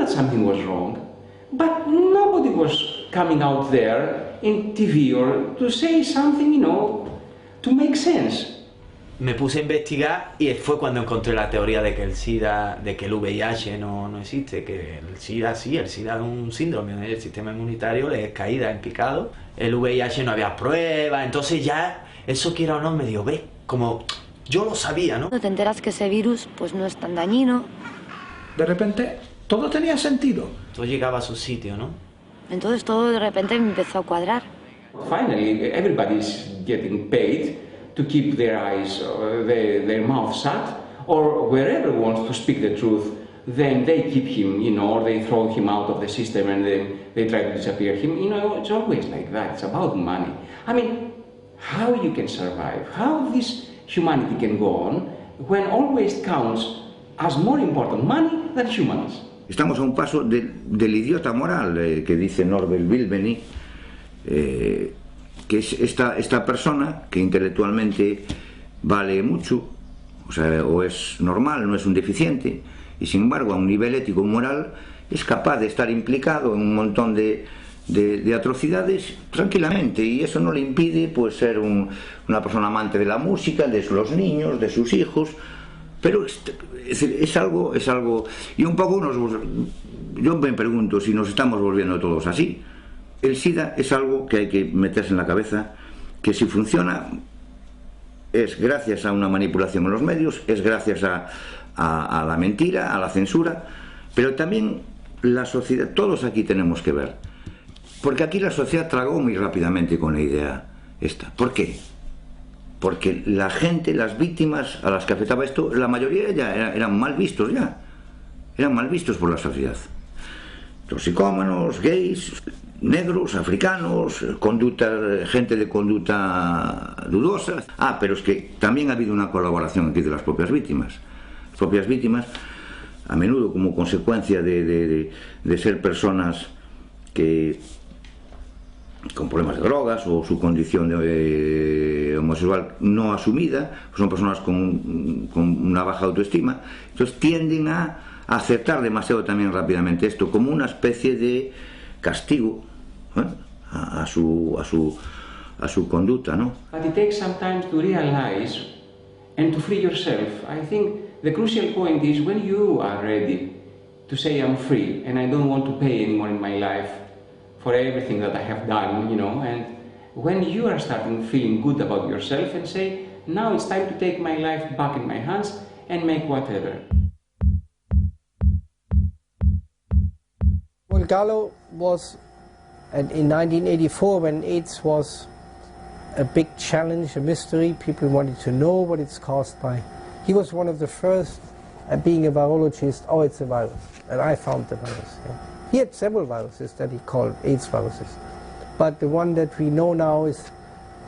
S5: Something was wrong, but nobody was coming out there in TV or to say something, you know, to make sense.
S22: Me puse a investigar y fue cuando encontré la teoría de que el SIDA, de que el VIH no existe, que el SIDA sí, el SIDA es un síndrome del sistema inmunitario, le es caída en picado, el VIH no había pruebas, entonces ya eso quiera o no me dio, ve, como yo lo sabía, ¿no?
S23: Te enteras que ese virus pues no es tan dañino.
S6: De repente todo tenía sentido.
S22: Todo llegaba a su sitio, ¿no?
S23: Entonces todo de repente me empezó a cuadrar.
S5: Finally, everybody's getting paid to keep their eyes, their mouth shut, or wherever wants to speak the truth, then they keep him, you know, or they throw him out of the system and then they try to disappear him. You know, it's always like that. It's about money. I mean, how you can survive, how this humanity can go on when always counts as more important money than humans.
S2: Estamos a un paso del idiota moral que dice Norbert Wilbeny, que es esta persona que intelectualmente vale mucho, o sea, o es normal, no es un deficiente, y sin embargo a un nivel ético moral es capaz de estar implicado en un montón de atrocidades tranquilamente, y eso no le impide pues ser una persona amante de la música, de los niños, de sus hijos. Pero es algo, y un poco yo me pregunto si nos estamos volviendo todos así. El SIDA es algo que hay que meterse en la cabeza, que si funciona es gracias a una manipulación en los medios, es gracias a la mentira, a la censura, pero también la sociedad, todos aquí tenemos que ver, porque aquí la sociedad tragó muy rápidamente con la idea esta. ¿Por qué? Porque la gente, las víctimas a las que afectaba esto, la mayoría ya eran mal vistos ya. eran mal vistos por la sociedad. Toxicómanos, gays, negros, africanos, gente de conducta dudosa. Pero es que también ha habido una colaboración aquí de las propias víctimas. Las propias víctimas, a menudo como consecuencia de ser personas que con problemas de drogas o su condición de homosexual no asumida, son personas con una baja autoestima, entonces tienden a aceptar demasiado también rápidamente esto como una especie de castigo a su conducta, ¿no?
S5: But it takes some time to realize and to free yourself. I think the crucial point is when you are ready to say I'm free and I don't want to pay anymore in my life for everything that I have done, you know, and when you are starting feeling good about yourself and say, now it's time to take my life back in my hands and make whatever.
S17: Well, Gallo was, and in 1984, when AIDS was a big challenge, a mystery, people wanted to know what it's caused by. He was one of the first, being a virologist, oh, it's a virus, and I found the virus. Yeah. He had several viruses that he called AIDS viruses, but the one that we know now is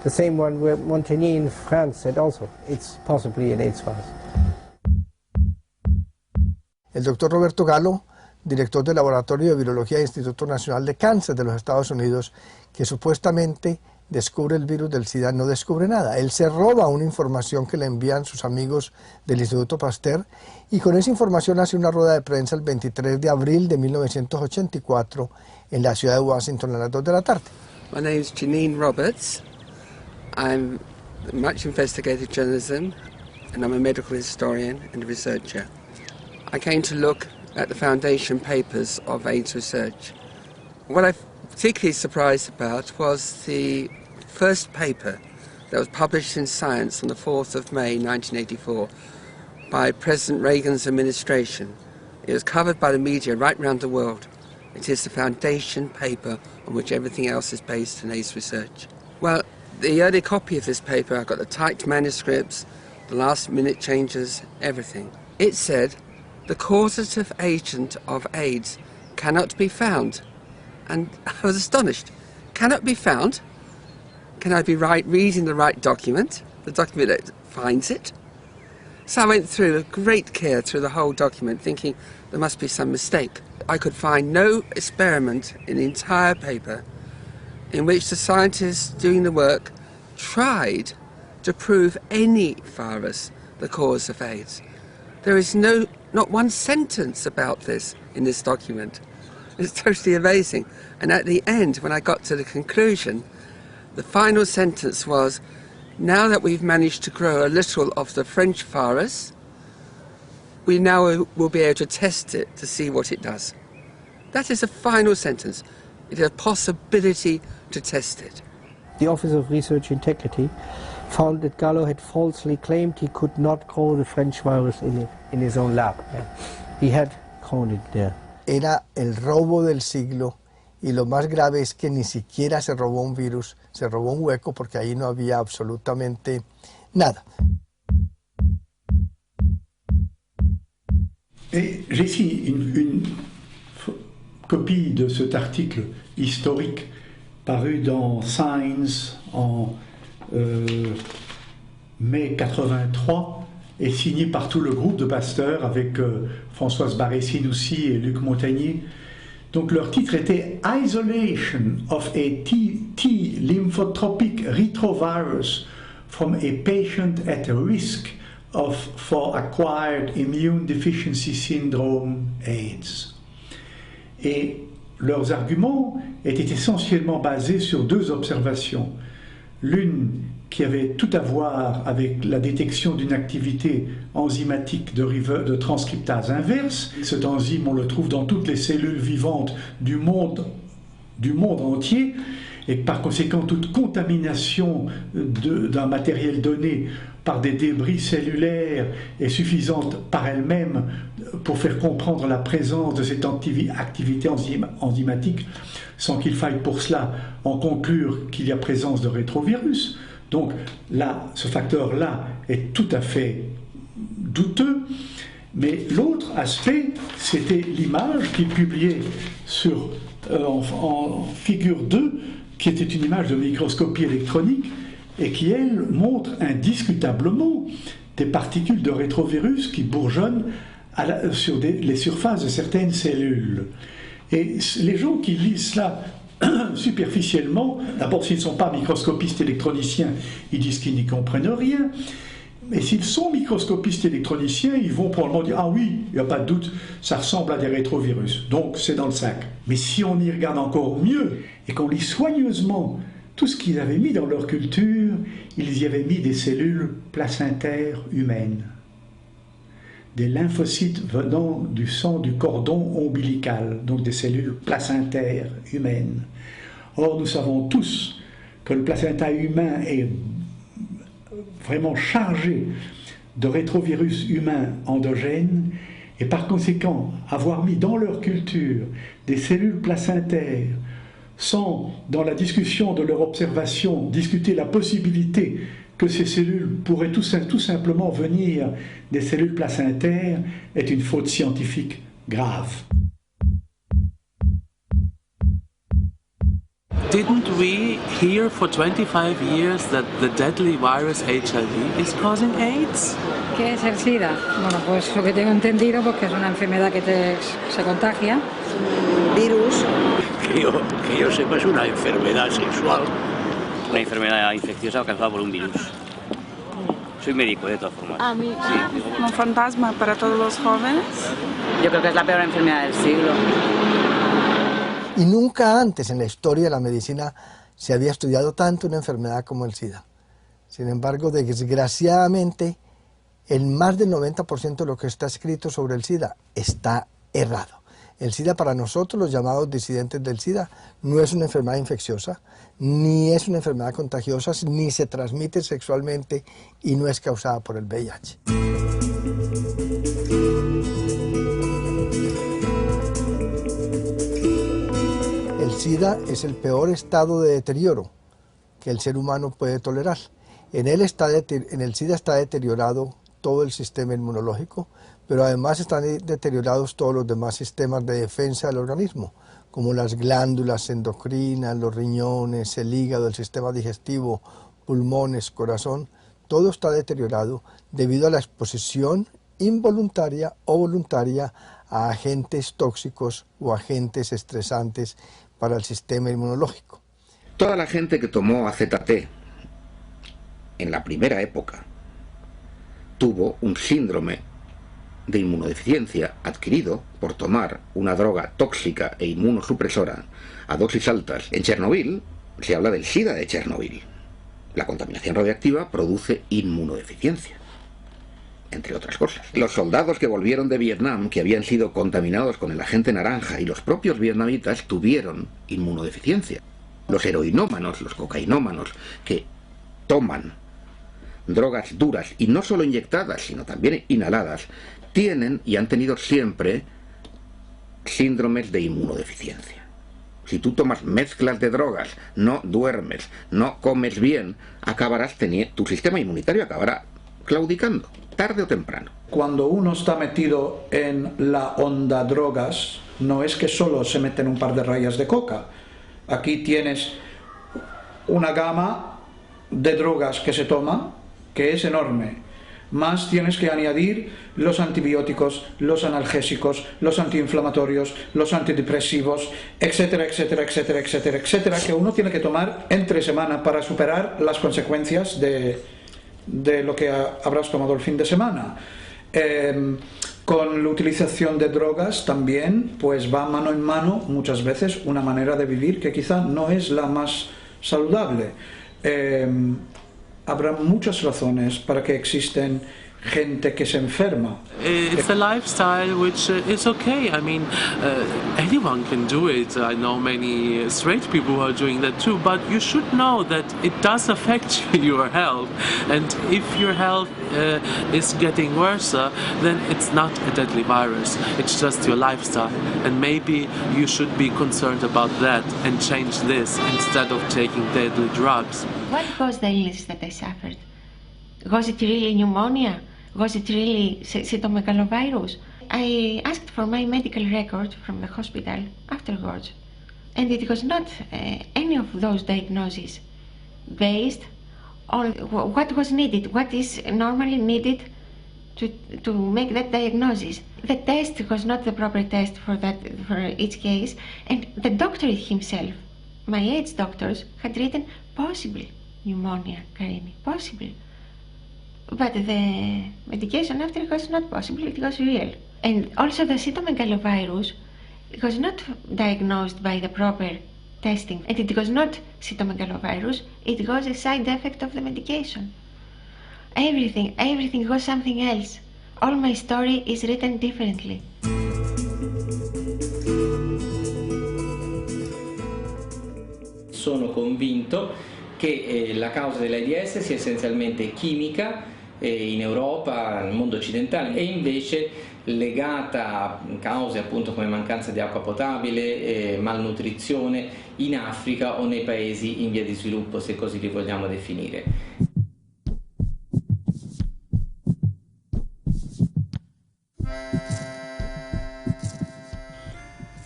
S17: the same one where Montagnier in France said also, it's possibly an AIDS virus.
S3: El doctor Roberto Gallo, director del Laboratorio de Virología del Instituto Nacional de Cáncer de los Estados Unidos, que supuestamente descubre el virus del SIDA, no descubre nada. Él se roba una información que le envían sus amigos del Instituto Pasteur y con esa información hace una rueda de prensa el 23 de abril de 1984 en la ciudad de Washington a las 2 de la tarde.
S1: My name is Janine Roberts. I'm much investigative journalism and I'm a medical historian and a researcher. I came to look at the foundation papers of AIDS research. What I'm particularly surprised about was the first paper that was published in Science on the 4th of May 1984 by President Reagan's administration. It was covered by the media right around the world. It is the foundation paper on which everything else is based in AIDS research. Well, the early copy of this paper, I've got the typed manuscripts, the last minute changes, everything. It said, the causative agent of AIDS cannot be found. And I was astonished. Cannot be found? Can I be reading the right document? The document that finds it? So I went through with great care through the whole document, thinking there must be some mistake. I could find no experiment in the entire paper in which the scientists doing the work tried to prove any virus the cause of AIDS. There is not one sentence about this in this document. It's totally amazing. And at the end, when I got to the conclusion, the final sentence was, now that we've managed to grow a little of the French virus, we now will be able to test it to see what it does. That is the final sentence. It is a possibility to test it.
S17: The Office of Research Integrity found that Gallo had falsely claimed he could not grow the French virus in his own lab. He had grown it there.
S3: Era el robo del siglo y lo más grave es que ni siquiera se robó un virus, se robó un hueco porque ahí no había absolutamente nada.
S10: J'ai ici une copie de cet article historique paru dans Science en mai 83 et signé par tout le groupe de Pasteur avec Françoise Barré-Sinoussi et Luc Montagnier. Donc leur titre était Isolation of a T lymphotropic retrovirus from a patient at risk for acquired immune deficiency syndrome AIDS. Et leurs arguments étaient essentiellement basés sur deux observations. L'une qui avait tout à voir avec la détection d'une activité enzymatique de transcriptase inverse. Cet enzyme, on le trouve dans toutes les cellules vivantes du monde entier, et par conséquent toute contamination d'un matériel donné par des débris cellulaires est suffisante par elle-même pour faire comprendre la présence de cette activité enzymatique, sans qu'il faille pour cela en conclure qu'il y a présence de rétrovirus. Donc là, ce facteur-là est tout à fait douteux, Mais l'autre aspect, c'était l'image qu'il publiait en figure 2, qui était une image de microscopie électronique et qui, elle, montre indiscutablement des particules de rétrovirus qui bourgeonnent sur les surfaces de certaines cellules. Et les gens qui lisent cela superficiellement, d'abord s'ils ne sont pas microscopistes électroniciens, ils disent qu'ils n'y comprennent rien. Mais s'ils sont microscopistes électroniciens, ils vont probablement dire « Ah oui, il n'y a pas de doute, ça ressemble à des rétrovirus, donc c'est dans le sac. » Mais si on y regarde encore mieux et qu'on lit soigneusement tout ce qu'ils avaient mis dans leur culture, ils y avaient mis des cellules placentaires humaines, des lymphocytes venant du sang du cordon ombilical, donc des cellules placentaires humaines. Or, nous savons tous que le placenta humain est vraiment chargé de rétrovirus humains endogènes, et par conséquent, avoir mis dans leur culture des cellules placentaires sans, dans la discussion de leur observation, discuter la possibilité que ces cellules pourraient tout simplement venir des cellules placentaires, est une faute scientifique grave.
S9: Didn't we hear for 25 years that the deadly virus HIV is causing AIDS?
S12: ¿Qué es el SIDA? Bueno, pues lo que tengo entendido, pues que es una enfermedad que se contagia.
S14: Virus.
S21: Que yo sepa, es una enfermedad sexual.
S25: Una enfermedad infecciosa causada por un virus. Soy médico, de todas formas.
S26: A mí, sí. Un fantasma para todos los jóvenes.
S7: Yo creo que es la peor enfermedad del siglo.
S3: Y nunca antes en la historia de la medicina se había estudiado tanto una enfermedad como el SIDA. Sin embargo, desgraciadamente, el más del 90% de lo que está escrito sobre el SIDA está errado. El SIDA, para nosotros, los llamados disidentes del SIDA, no es una enfermedad infecciosa, ni es una enfermedad contagiosa, ni se transmite sexualmente y no es causada por el VIH. El SIDA es el peor estado de deterioro que el ser humano puede tolerar. En el SIDA está deteriorado todo el sistema inmunológico, pero además están deteriorados todos los demás sistemas de defensa del organismo, como las glándulas endocrinas, los riñones, el hígado, el sistema digestivo, pulmones, corazón. Todo está deteriorado debido a la exposición involuntaria o voluntaria a agentes tóxicos o agentes estresantes para el sistema inmunológico.
S13: Toda la gente que tomó AZT en la primera época tuvo un síndrome de inmunodeficiencia adquirido por tomar una droga tóxica e inmunosupresora a dosis altas. En Chernobyl se habla del SIDA de Chernobyl. La contaminación radiactiva produce inmunodeficiencia, entre otras cosas. Los soldados que volvieron de Vietnam, que habían sido contaminados con el agente naranja, y los propios vietnamitas tuvieron inmunodeficiencia. Los heroinómanos, los cocainómanos, que toman drogas duras, y no solo inyectadas, sino también inhaladas, tienen y han tenido siempre síndromes de inmunodeficiencia. Si tú tomas mezclas de drogas, no duermes, no comes bien, tu sistema inmunitario acabará claudicando, tarde o temprano.
S6: Cuando uno está metido en la onda drogas, no es que solo se meten un par de rayas de coca. Aquí tienes una gama de drogas que se toma, que es enorme. Más tienes que añadir los antibióticos, los analgésicos, los antiinflamatorios, los antidepresivos, etcétera, etcétera, etcétera, etcétera, etcétera, que uno tiene que tomar entre semana para superar las consecuencias de lo que habrás tomado el fin de semana. Con la utilización de drogas también pues va mano en mano muchas veces una manera de vivir que quizá no es la más saludable. Habrá muchas razones para que existen gente que se enferma.
S9: It's a lifestyle which is okay. I mean, anyone can do it. I know many straight people who are doing that too, but you should know that it does affect your health. And if your health is getting worse, then it's not a deadly virus. It's just your lifestyle. And maybe you should be concerned about that and change this instead of taking deadly drugs.
S4: What caused the illness that I suffered? Was it really pneumonia? Was it really cytomegalovirus? I asked for my medical record from the hospital afterwards, and it was not any of those diagnoses based on what was needed, what is normally needed to make that diagnosis. The test was not the proper test for each case, and the doctor himself, my AIDS doctors, had written possible pneumonia, Karini, possible. But the medication after was not possible, it was real. And also the cytomegalovirus was not diagnosed by the proper testing, and it was not cytomegalovirus, it was a side effect of the medication. Everything was something else. All my story is written differently.
S14: Sono convinto che la causa dell'AIDS sia essenzialmente chimica in Europa, nel mondo occidentale, e invece legata a cause appunto come mancanza di acqua potabile, malnutrizione in Africa o nei paesi in via di sviluppo, se così li vogliamo definire.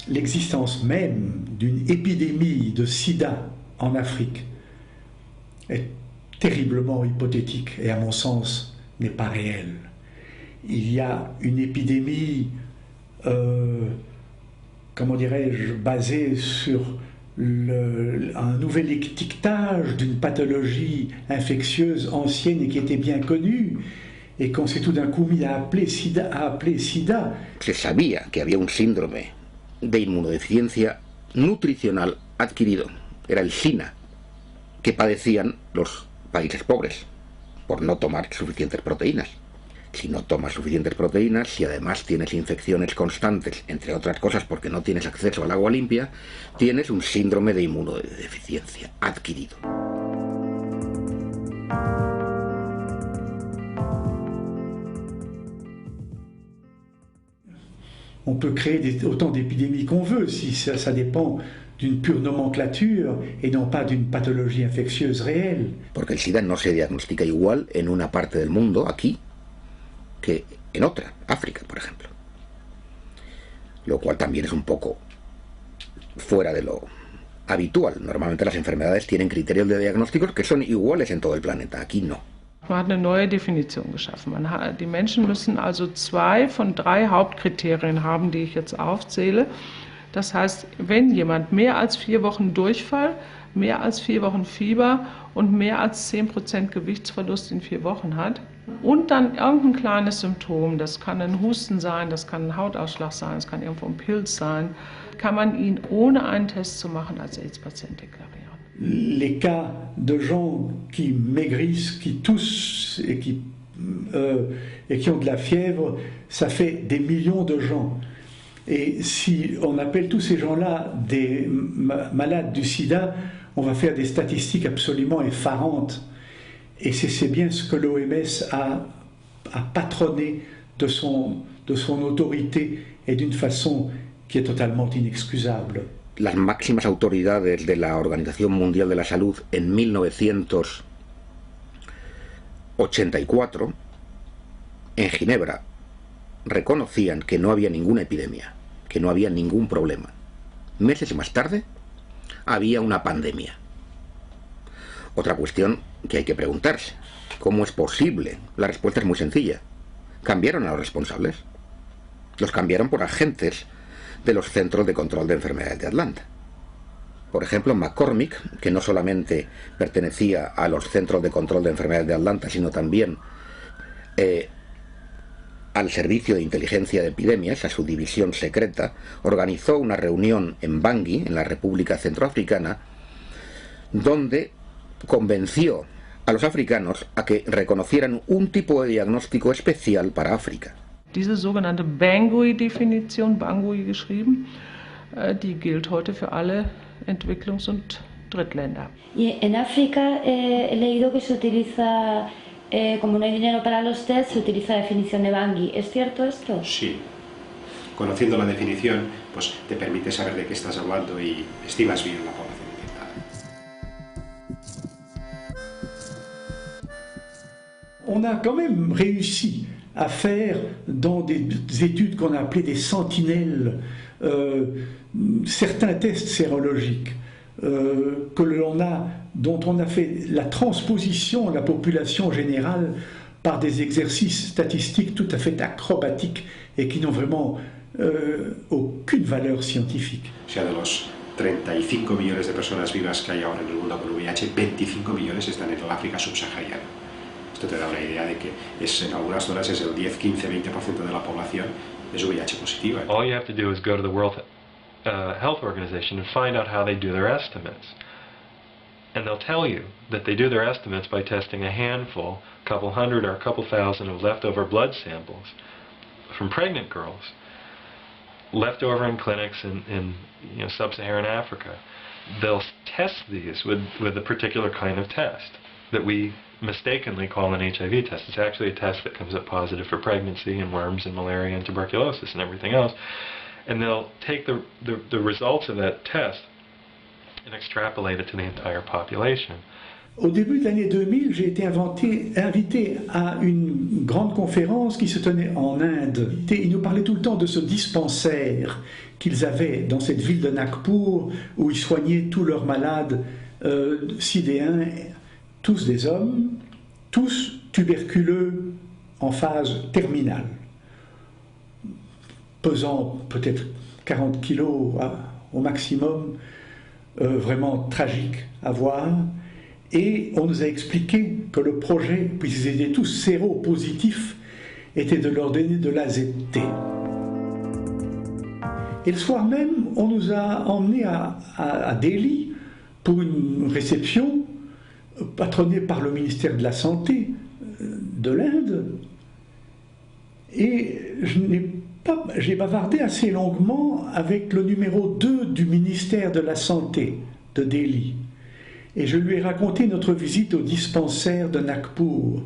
S10: L'existence même d'une épidémie de sida en Afrique est terriblement hypothétique et à mon sens n'est pas réelle. Il y a une épidémie, comment dirais-je, basée sur un nouvel étiquetage d'une pathologie infectieuse ancienne et qui était bien connue et qu'on s'est tout d'un coup mis à appeler SIDA.
S13: Se sabía que había un síndrome de inmunodeficiencia nutricional adquirido, era el SINA, que padecían los países pobres por no tomar suficientes proteínas. Si no tomas suficientes proteínas, si además tienes infecciones constantes, entre otras cosas porque no tienes acceso al agua limpia, tienes un síndrome de inmunodeficiencia adquirido.
S10: On peut créer autant d'épidémies qu'on veut, si ça dépend d'une pure nomenclature et non pas d'une pathologie infectieuse réelle.
S13: Porque el SIDA no se diagnostica igual en una parte del mundo, aquí, que en otra, África, por ejemplo. Lo cual también es un poco fuera de lo habitual. Normalmente las enfermedades tienen criterios de diagnósticos que son iguales en todo el planeta, aquí no.
S15: Man hat eine neue Definition geschaffen. Die Menschen müssen also 2 von 3 Hauptkriterien haben, die ich jetzt aufzähle. Das heißt, wenn jemand mehr als 4 Wochen Durchfall, mehr als 4 Wochen Fieber und mehr als 10% Gewichtsverlust in 4 Wochen hat und dann irgendein kleines Symptom, das kann ein Husten sein, das kann ein Hautausschlag sein, das kann irgendwo ein Pilz sein, kann man ihn ohne einen Test zu machen als AIDS-Patient deklarieren.
S10: Les cas de gens qui maigrissent, qui toussent et qui ont de la fièvre, ça fait des millions de gens. Et si on appelle tous ces gens-là des malades du sida, on va faire des statistiques absolument effarantes. Et c'est bien ce que l'OMS a patronné de son autorité et d'une façon qui est totalement inexcusable.
S13: Las máximas autoridades de la Organización Mundial de la Salud en 1984 en Ginebra reconocían que no había ninguna epidemia, que no había ningún problema. Meses más tarde había una pandemia. Otra cuestión que hay que preguntarse: ¿cómo es posible? La respuesta es muy sencilla. Cambiaron a los responsables. Los cambiaron por agentes de los Centros de Control de Enfermedades de Atlanta. Por ejemplo, McCormick, que no solamente pertenecía a los Centros de Control de Enfermedades de Atlanta, sino también al Servicio de Inteligencia de Epidemias, a su división secreta, organizó una reunión en Bangui, en la República Centroafricana, donde convenció a los africanos a que reconocieran un tipo de diagnóstico especial para África.
S15: Diese sogenannte Bangui-Definition, Bangui geschrieben, die gilt heute für alle Entwicklungs- und Drittländer.
S23: Y en África he leído que se utiliza, como no hay dinero para los test, se utiliza la definición de Bangui. ¿Es cierto esto?
S16: Sí. Conociendo la definición, pues te permite saber de qué estás hablando y estimas bien la población infectada.
S10: On a quand même réussi à faire dans des études qu'on a appelées des sentinelles, certains tests sérologiques dont on a fait la transposition à la population générale par des exercices statistiques tout à fait acrobatiques et qui n'ont vraiment aucune valeur scientifique.
S16: O sea, de los 35 millones de personas vivas que hay ahora en el mundo con VIH, 25 millones están en el África subsahariana. Esto te da una idea de que en algunas zonas es el 10, 15, 20% de la población es VIH positiva.
S8: All you have to do is go to the World Health Organization and find out how they do their estimates. And they'll tell you that they do their estimates by testing a handful, a couple hundred or a couple thousand of leftover blood samples from pregnant girls, left over in clinics in sub-Saharan Africa. They'll test these with a particular kind of test that we mistakenly call an HIV test. It's actually a test that comes up positive for pregnancy and worms and malaria and tuberculosis and everything else. And they'll take the results of that test and extrapolate it to the entire population.
S10: Au début de l'année 2000, j'ai été invité à une grande conférence qui se tenait en Inde. Et ils nous parlaient tout le temps de ce dispensaire qu'ils avaient dans cette ville de Nagpur où ils soignaient tous leurs malades sidéens, tous des hommes, tous tuberculeux en phase terminale, pesant peut-être 40 kilos au maximum, vraiment tragique à voir. Et on nous a expliqué que le projet, puisqu'ils étaient tous séropositifs, était de leur donner de l'AZT. Et le soir même, on nous a emmenés à Delhi pour une réception patronnée par le ministère de la Santé de l'Inde. Et j'ai bavardé assez longuement avec le numéro 2 du ministère de la Santé de Delhi. Et je lui ai raconté notre visite au dispensaire de Nagpur.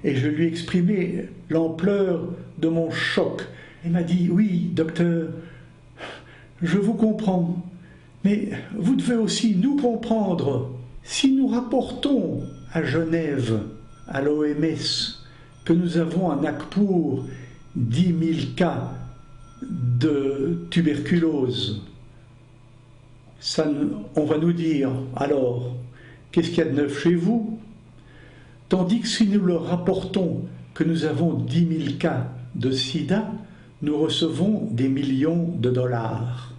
S10: Et je lui ai exprimé l'ampleur de mon choc. Il m'a dit, oui, docteur, je vous comprends, mais vous devez aussi nous comprendre. Si nous rapportons à Genève, à l'OMS, que nous avons à Nagpur 10 000 cas de tuberculose, on va nous dire, alors, qu'est-ce qu'il y a de neuf chez vous? Tandis que si nous leur rapportons que nous avons 10 000 cas de sida, nous recevons des millions de dollars.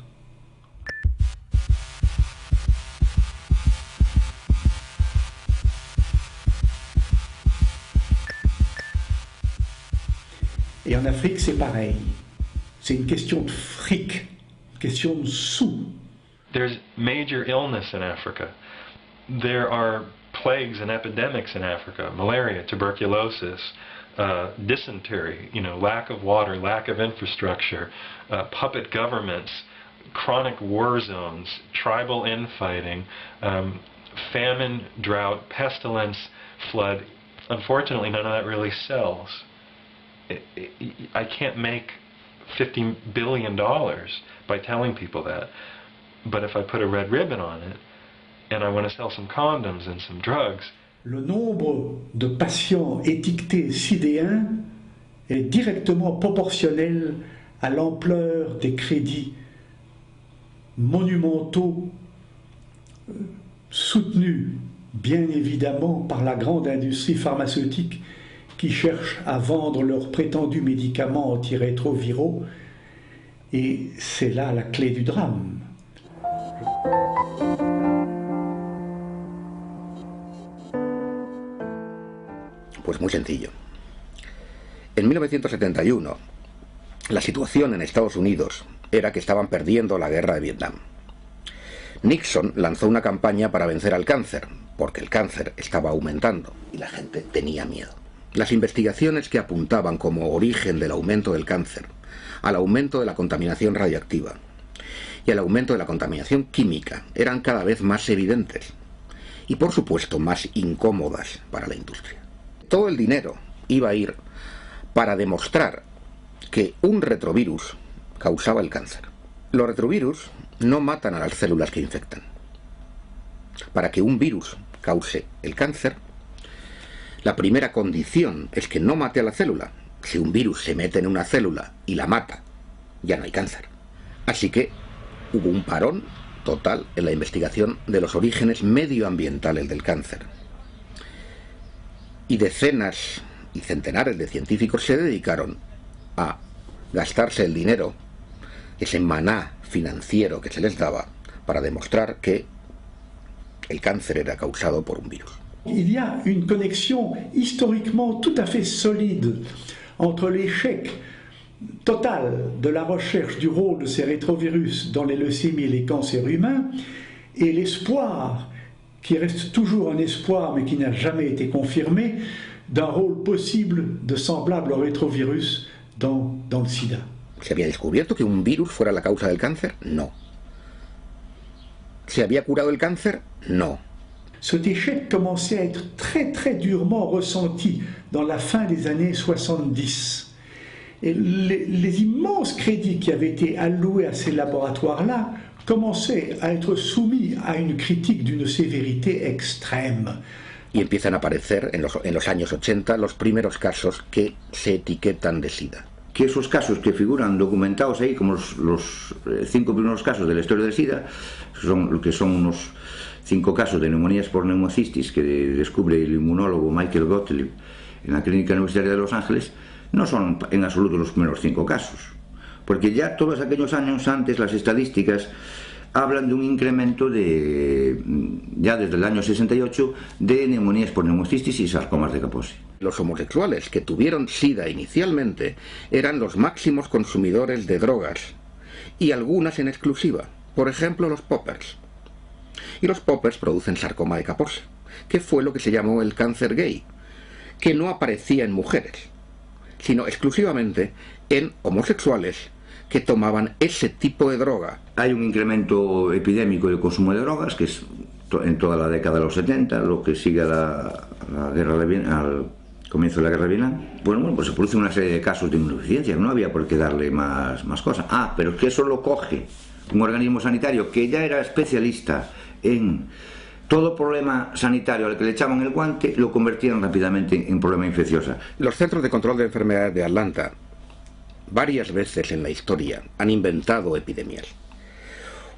S10: Et en Afrique, c'est pareil. C'est une question de fric, une question de sous.
S8: There's major illness in Africa. There are plagues and epidemics in Africa: malaria, tuberculosis, dysentery, lack of water, lack of infrastructure, puppet governments, chronic war zones, tribal infighting, famine, drought, pestilence, flood. Unfortunately, none of that really sells. I can't make $50 billion by telling people that. But if I put a red ribbon on it, and I want to sell some condoms and some drugs.
S10: Le nombre de patients étiquetés sidéens est directement proportionnel à l'ampleur des crédits monumentaux soutenus bien évidemment par la grande industrie pharmaceutique qui cherche à vendre leurs prétendus médicaments antirétroviraux. Et c'est là la clé du drame.
S11: Pues muy sencillo. En 1971, la situación en Estados Unidos era que estaban perdiendo la guerra de Vietnam. Nixon lanzó una campaña para vencer al cáncer, porque el cáncer estaba aumentando y la gente tenía miedo. Las investigaciones que apuntaban como origen del aumento del cáncer al aumento de la contaminación radiactiva y al aumento de la contaminación química eran cada vez más evidentes y, por supuesto, más incómodas para la industria. Todo el dinero iba a ir para demostrar que un retrovirus causaba el cáncer. Los retrovirus no matan a las células que infectan. Para que un virus cause el cáncer, la primera condición es que no mate a la célula, Si un virus se mete en una célula y la mata, ya no hay cáncer. Así que hubo un parón total en la investigación de los orígenes medioambientales del cáncer. Y decenas y centenares de científicos se dedicaron a gastarse el dinero, ese maná financiero que se les daba, para demostrar que el cáncer era causado por un virus.
S10: Il y a une connexion historiquement tout à fait solide entre l'échec total de la recherche du rôle de ces rétrovirus dans les leucémies et les cancers humains et l'espoir, qui reste toujours un espoir mais qui n'a jamais été confirmé, d'un rôle possible de semblable au rétrovirus dans le sida.
S11: ¿Se había descubierto que un virus fuera la causa del cáncer? No. ¿Se había curado el cáncer? No.
S10: Cet échec commençait à être très durement ressenti dans la fin des années 70. Et les immenses crédits qui avaient été alloués à ces laboratoires-là commençaient à être soumis à une critique d'une sévérité extrême.
S11: Y empiezan a aparecer en los años 80 los primeros casos que se etiquetan de SIDA.
S2: Que esos casos que figuran documentados ahí como los 5 primeros casos de la historia del SIDA, que son unos 5 casos de neumonías por neumocistis que descubre el inmunólogo Michael Gottlieb en la Clínica Universitaria de Los Ángeles, no son en absoluto los primeros 5 casos, porque ya todos aquellos años antes las estadísticas hablan de un incremento ya desde el año 68 de neumonías por neumocistis y sarcomas de Kaposi.
S11: Los homosexuales que tuvieron SIDA inicialmente eran los máximos consumidores de drogas, y algunas en exclusiva, por ejemplo los poppers. Y los poppers producen sarcoma de Kaposi, que fue lo que se llamó el cáncer gay, que no aparecía en mujeres, sino exclusivamente en homosexuales que tomaban ese tipo de droga.
S2: Hay un incremento epidémico del consumo de drogas, que es en toda la década de los 70, lo que sigue a la guerra de Vietnam, al comienzo de la guerra de Vietnam. Bueno, pues se produce una serie de casos de inmunodeficiencia, no había por qué darle más cosas. Pero es que eso lo coge un organismo sanitario que ya era especialista en todo problema sanitario al que le echaban el guante, lo convertían rápidamente en problema infeccioso.
S11: Los Centros de Control de Enfermedades de Atlanta varias veces en la historia han inventado epidemias.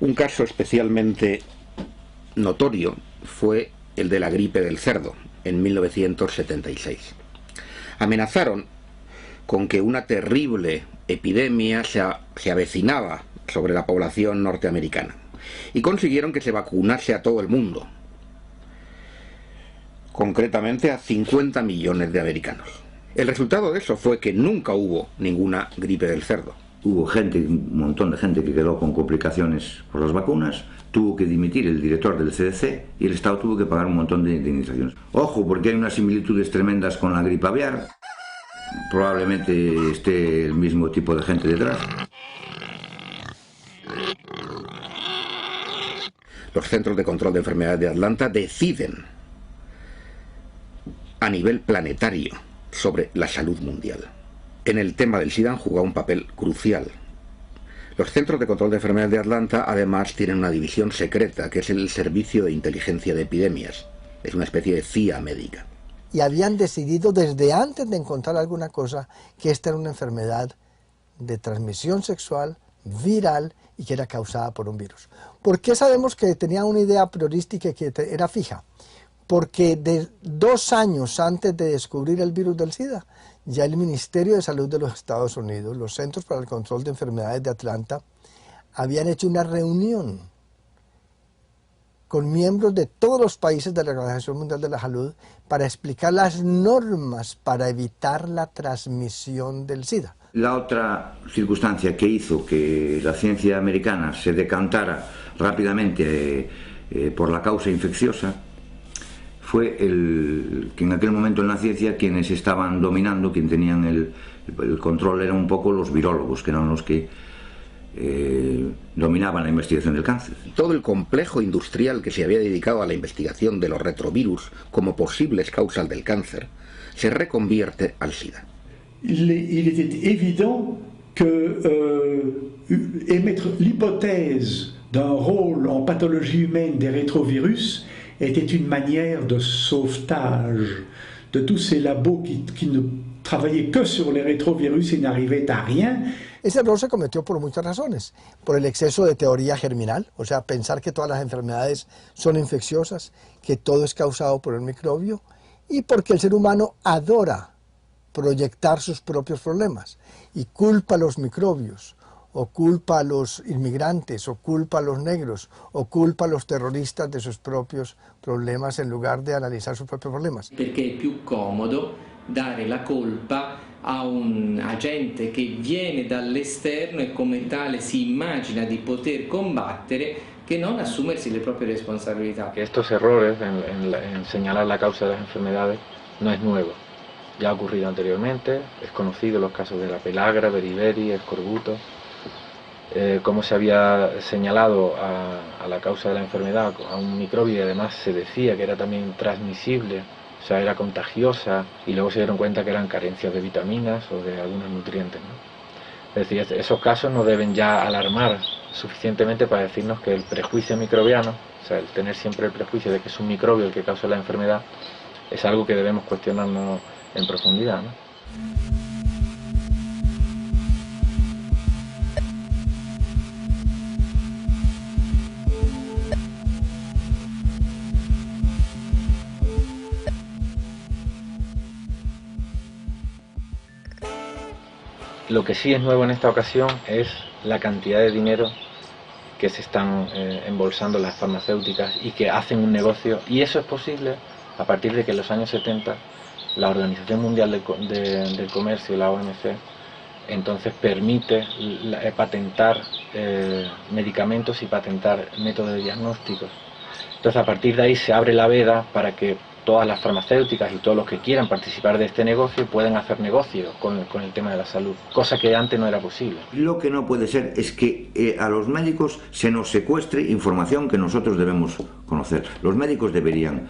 S11: Un caso especialmente notorio fue el de la gripe del cerdo, en 1976. Amenazaron con que una terrible epidemia se avecinaba sobre la población norteamericana y consiguieron que se vacunase a todo el mundo, concretamente a 50 millones de americanos. El resultado de eso fue que nunca hubo ninguna gripe del cerdo.
S2: Hubo un montón de gente que quedó con complicaciones por las vacunas, tuvo que dimitir el director del CDC y el Estado tuvo que pagar un montón de indemnizaciones. Ojo, porque hay unas similitudes tremendas con la gripe aviar, probablemente esté el mismo tipo de gente detrás.
S11: Los Centros de Control de Enfermedades de Atlanta deciden a nivel planetario sobre la salud mundial. En el tema del SIDA han jugado un papel crucial. Los Centros de Control de Enfermedades de Atlanta además tienen una división secreta que es el Servicio de Inteligencia de Epidemias. Es una especie de CIA médica.
S3: Y habían decidido desde antes de encontrar alguna cosa que esta era una enfermedad de transmisión sexual, viral y que era causada por un virus. ¿Por qué sabemos que tenía una idea priorística que era fija? Porque 2 años antes de descubrir el virus del SIDA, ya el Ministerio de Salud de los Estados Unidos, los Centros para el Control de Enfermedades de Atlanta, habían hecho una reunión con miembros de todos los países de la Organización Mundial de la Salud para explicar las normas para evitar la transmisión del SIDA.
S2: La otra circunstancia que hizo que la ciencia americana se decantara rápidamente por la causa infecciosa fue que en aquel momento en la ciencia quienes estaban dominando, quien tenían el control eran un poco los virólogos, que eran los que dominaban la investigación del cáncer.
S11: Todo el complejo industrial que se había dedicado a la investigación de los retrovirus como posibles causas del cáncer se reconvierte al SIDA.
S10: Il était évident que émettre l'hypothèse d'un rôle en pathologie humaine des rétrovirus était une manière de sauvetage de tous ces labos qui ne travailler que sur les rétrovirus y n'arrivait à rien.
S3: Ese error se cometió por muchas razones. Por el exceso de teoría germinal, o sea, pensar que todas las enfermedades son infecciosas, que todo es causado por el microbio, y porque el ser humano adora proyectar sus propios problemas y culpa a los microbios, o culpa a los inmigrantes, o culpa a los negros, o culpa a los terroristas de sus propios problemas en lugar de analizar sus propios problemas.
S14: Perché è più comodo dare la colpa a un agente che viene dall'esterno e come tale si immagina di poter combattere che non assumersi le proprie responsabilità.
S5: Que estos errores en señalar la causa de las enfermedades no es nuevo. Ya ha ocurrido anteriormente, es conocido los casos de la pelagra, beriberi, escorbuto. Cómo se había señalado a la causa de la enfermedad, a un microbio, y además se decía que era también transmisible, o sea, era contagiosa, y luego se dieron cuenta que eran carencias de vitaminas o de algunos nutrientes, ¿no? Es decir, esos casos nos deben ya alarmar suficientemente para decirnos que el prejuicio microbiano, o sea, el tener siempre el prejuicio de que es un microbio el que causa la enfermedad, es algo que debemos cuestionarnos en profundidad, ¿no? Lo que sí es nuevo en esta ocasión es la cantidad de dinero que se están embolsando las farmacéuticas y que hacen un negocio, y eso es posible a partir de que en los años 70 la Organización Mundial del Comercio, la OMC, entonces permite patentar medicamentos y patentar métodos de diagnósticos. Entonces a partir de ahí se abre la veda para que todas las farmacéuticas y todos los que quieran participar de este negocio pueden hacer negocio con el tema de la salud, cosa que antes no era posible.
S2: Lo que no puede ser es que a los médicos se nos secuestre información que nosotros debemos conocer. Los médicos deberían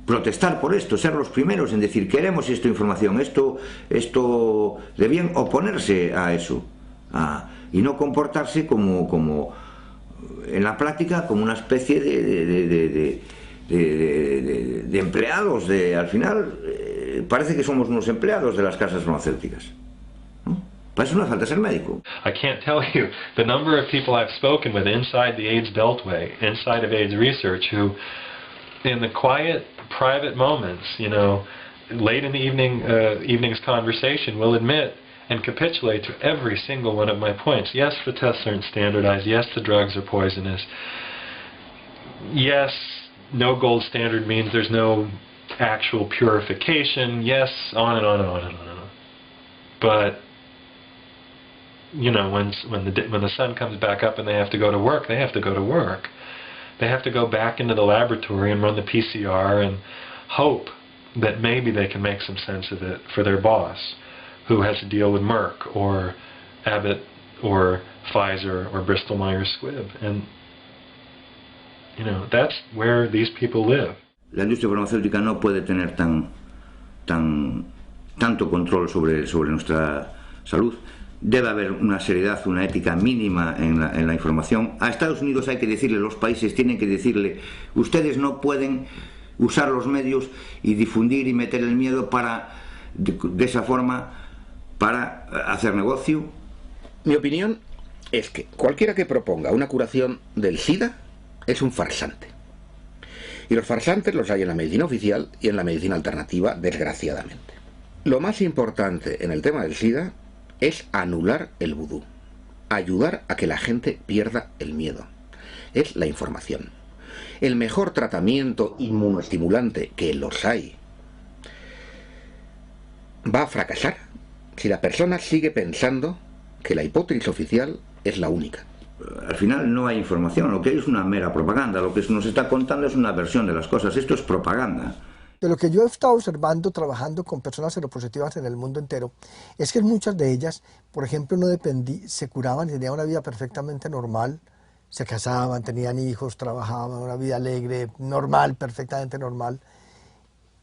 S2: protestar por esto, ser los primeros en decir queremos esta información, esto debían oponerse a eso y no comportarse como en la práctica como una especie de empleados, al final parece que somos unos empleados de las casas farmacéuticas, ¿no? Para eso no hace falta ser médico.
S8: I can't tell you the number of people I've spoken with inside the AIDS Beltway, inside of AIDS research, who in the quiet, private moments, you know, late in the evening's conversation will admit and capitulate to every single one of my points. Yes, the tests aren't standardized. Yes, the drugs are poisonous. Yes, no gold standard means there's no actual purification. Yes, on and on and on and on and on. But you know, when the sun comes back up and they have to go to work, they have to go to work. They have to go back into the laboratory and run the PCR and hope that maybe they can make some sense of it for their boss, who has to deal with Merck or Abbott or Pfizer or Bristol Myers Squibb. And you know, that's where these people live.
S2: La industria farmacéutica no puede tener tanto control sobre nuestra salud. Debe haber una seriedad, una ética mínima en la información. A Estados Unidos hay que decirle, los países tienen que decirle, ustedes no pueden usar los medios y difundir y meter el miedo de esa forma para hacer negocio.
S11: Mi opinión es que cualquiera que proponga una curación del SIDA es un farsante. Y los farsantes los hay en la medicina oficial y en la medicina alternativa, desgraciadamente. Lo más importante en el tema del SIDA es anular el vudú, ayudar a que la gente pierda el miedo. Es la información. El mejor tratamiento inmunoestimulante, que los hay, va a fracasar si la persona sigue pensando que la hipótesis oficial es la única.
S2: Al final no hay información, lo que hay es una mera propaganda, lo que nos está contando es una versión de las cosas, esto es propaganda.
S3: De lo que yo he estado observando, trabajando con personas seropositivas en el mundo entero, es que muchas de ellas, por ejemplo, se curaban y tenían una vida perfectamente normal, se casaban, tenían hijos, trabajaban, una vida alegre, normal, perfectamente normal.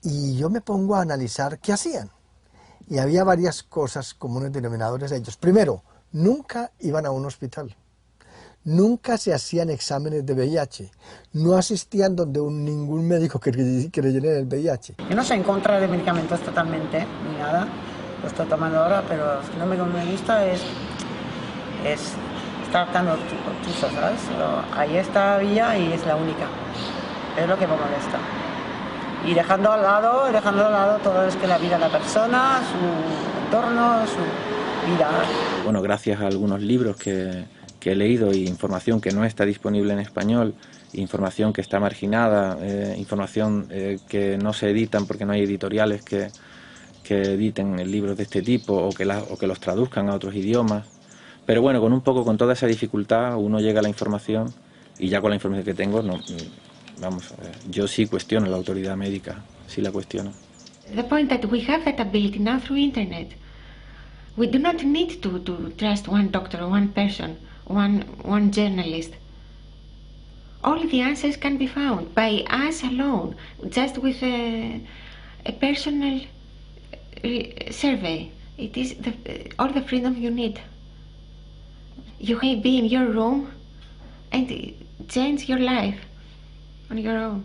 S3: Y yo me pongo a analizar qué hacían. Y había varias cosas comunes denominadores de ellos. Primero, nunca iban a un hospital. nunca se hacían exámenes de VIH, no asistían donde ningún médico creyera en el VIH.
S1: Yo no soy en contra de medicamentos totalmente, ni nada, lo estoy tomando ahora, pero lo que no me gusta es estar tan obtuso, ¿sabes? Pero ahí está vía y es la única, es lo que me molesta. Y dejando al lado todo es que la vida de la persona, su entorno, su vida.
S5: Bueno, gracias a algunos libros que he leído y información que no está disponible en español, información que está marginada, información que no se editan porque no hay editoriales que editen libros de este tipo o que los traduzcan a otros idiomas. Pero bueno, con toda esa dificultad uno llega a la información y ya con la información que tengo, yo sí cuestiono la autoridad médica, sí la cuestiono.
S4: The point that we have that ability now through internet. We do not need to trust one doctor, one person, one journalist. All the answers can be found by us alone, just with a personal survey. It is all the freedom you need. You can be in your room and change your life on your own.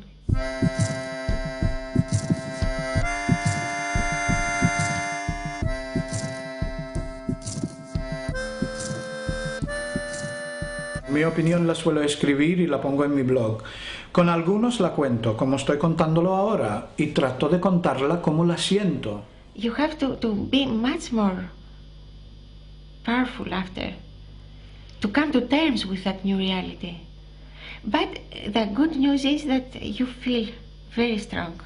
S6: Mi opinión la suelo escribir y la pongo en mi blog. Con algunos la cuento, como estoy contándolo ahora, y trato de contarla como la siento.
S4: You have to be much more powerful after, to come to terms with that new reality. But the good news is that you feel very strong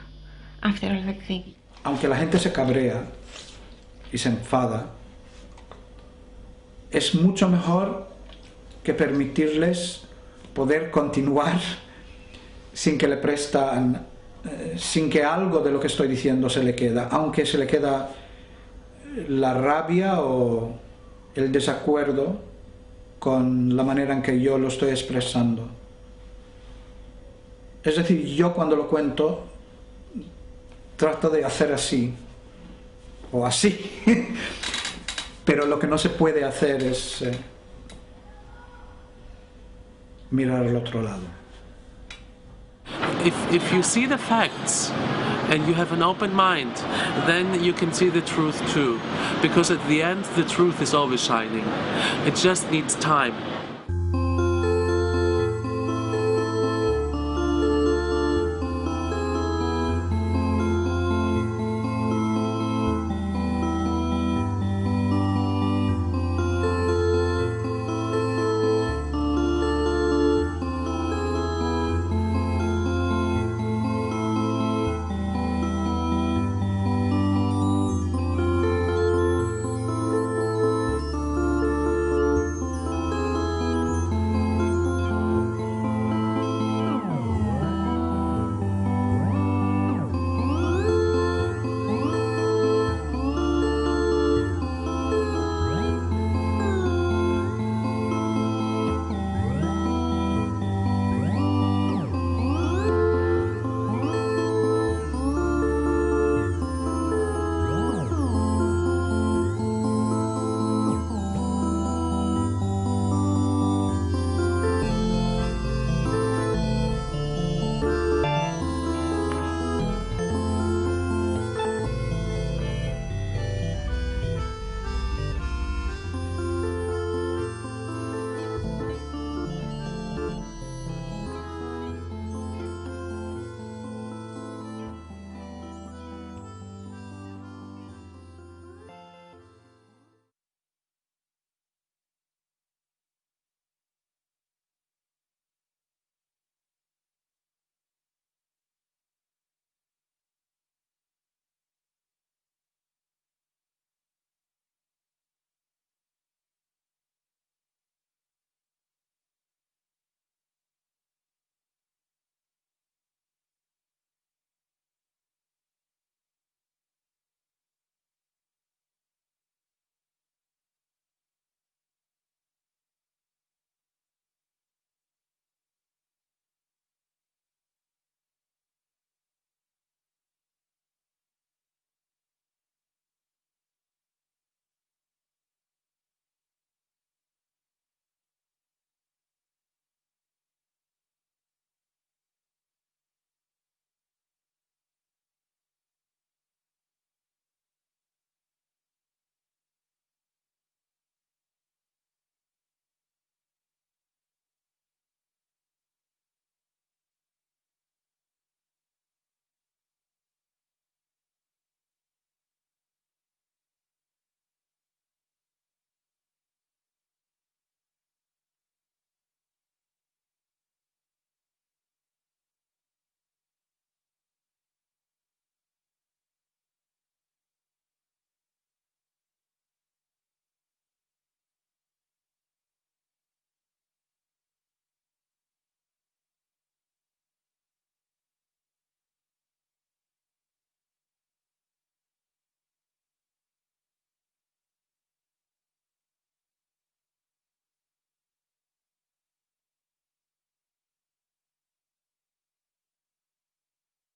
S4: after all that thing.
S6: Aunque la gente se cabrea y se enfada, es mucho mejor que permitirles poder continuar sin que sin que algo de lo que estoy diciendo se le queda, aunque se le queda la rabia o el desacuerdo con la manera en que yo lo estoy expresando. Es decir, yo cuando lo cuento trato de hacer así o así, pero lo que no se puede hacer es mirar al otro lado.
S9: If you see the facts and you have an open mind, then you can see the truth too. Because at the end, the truth is always shining. It just needs time.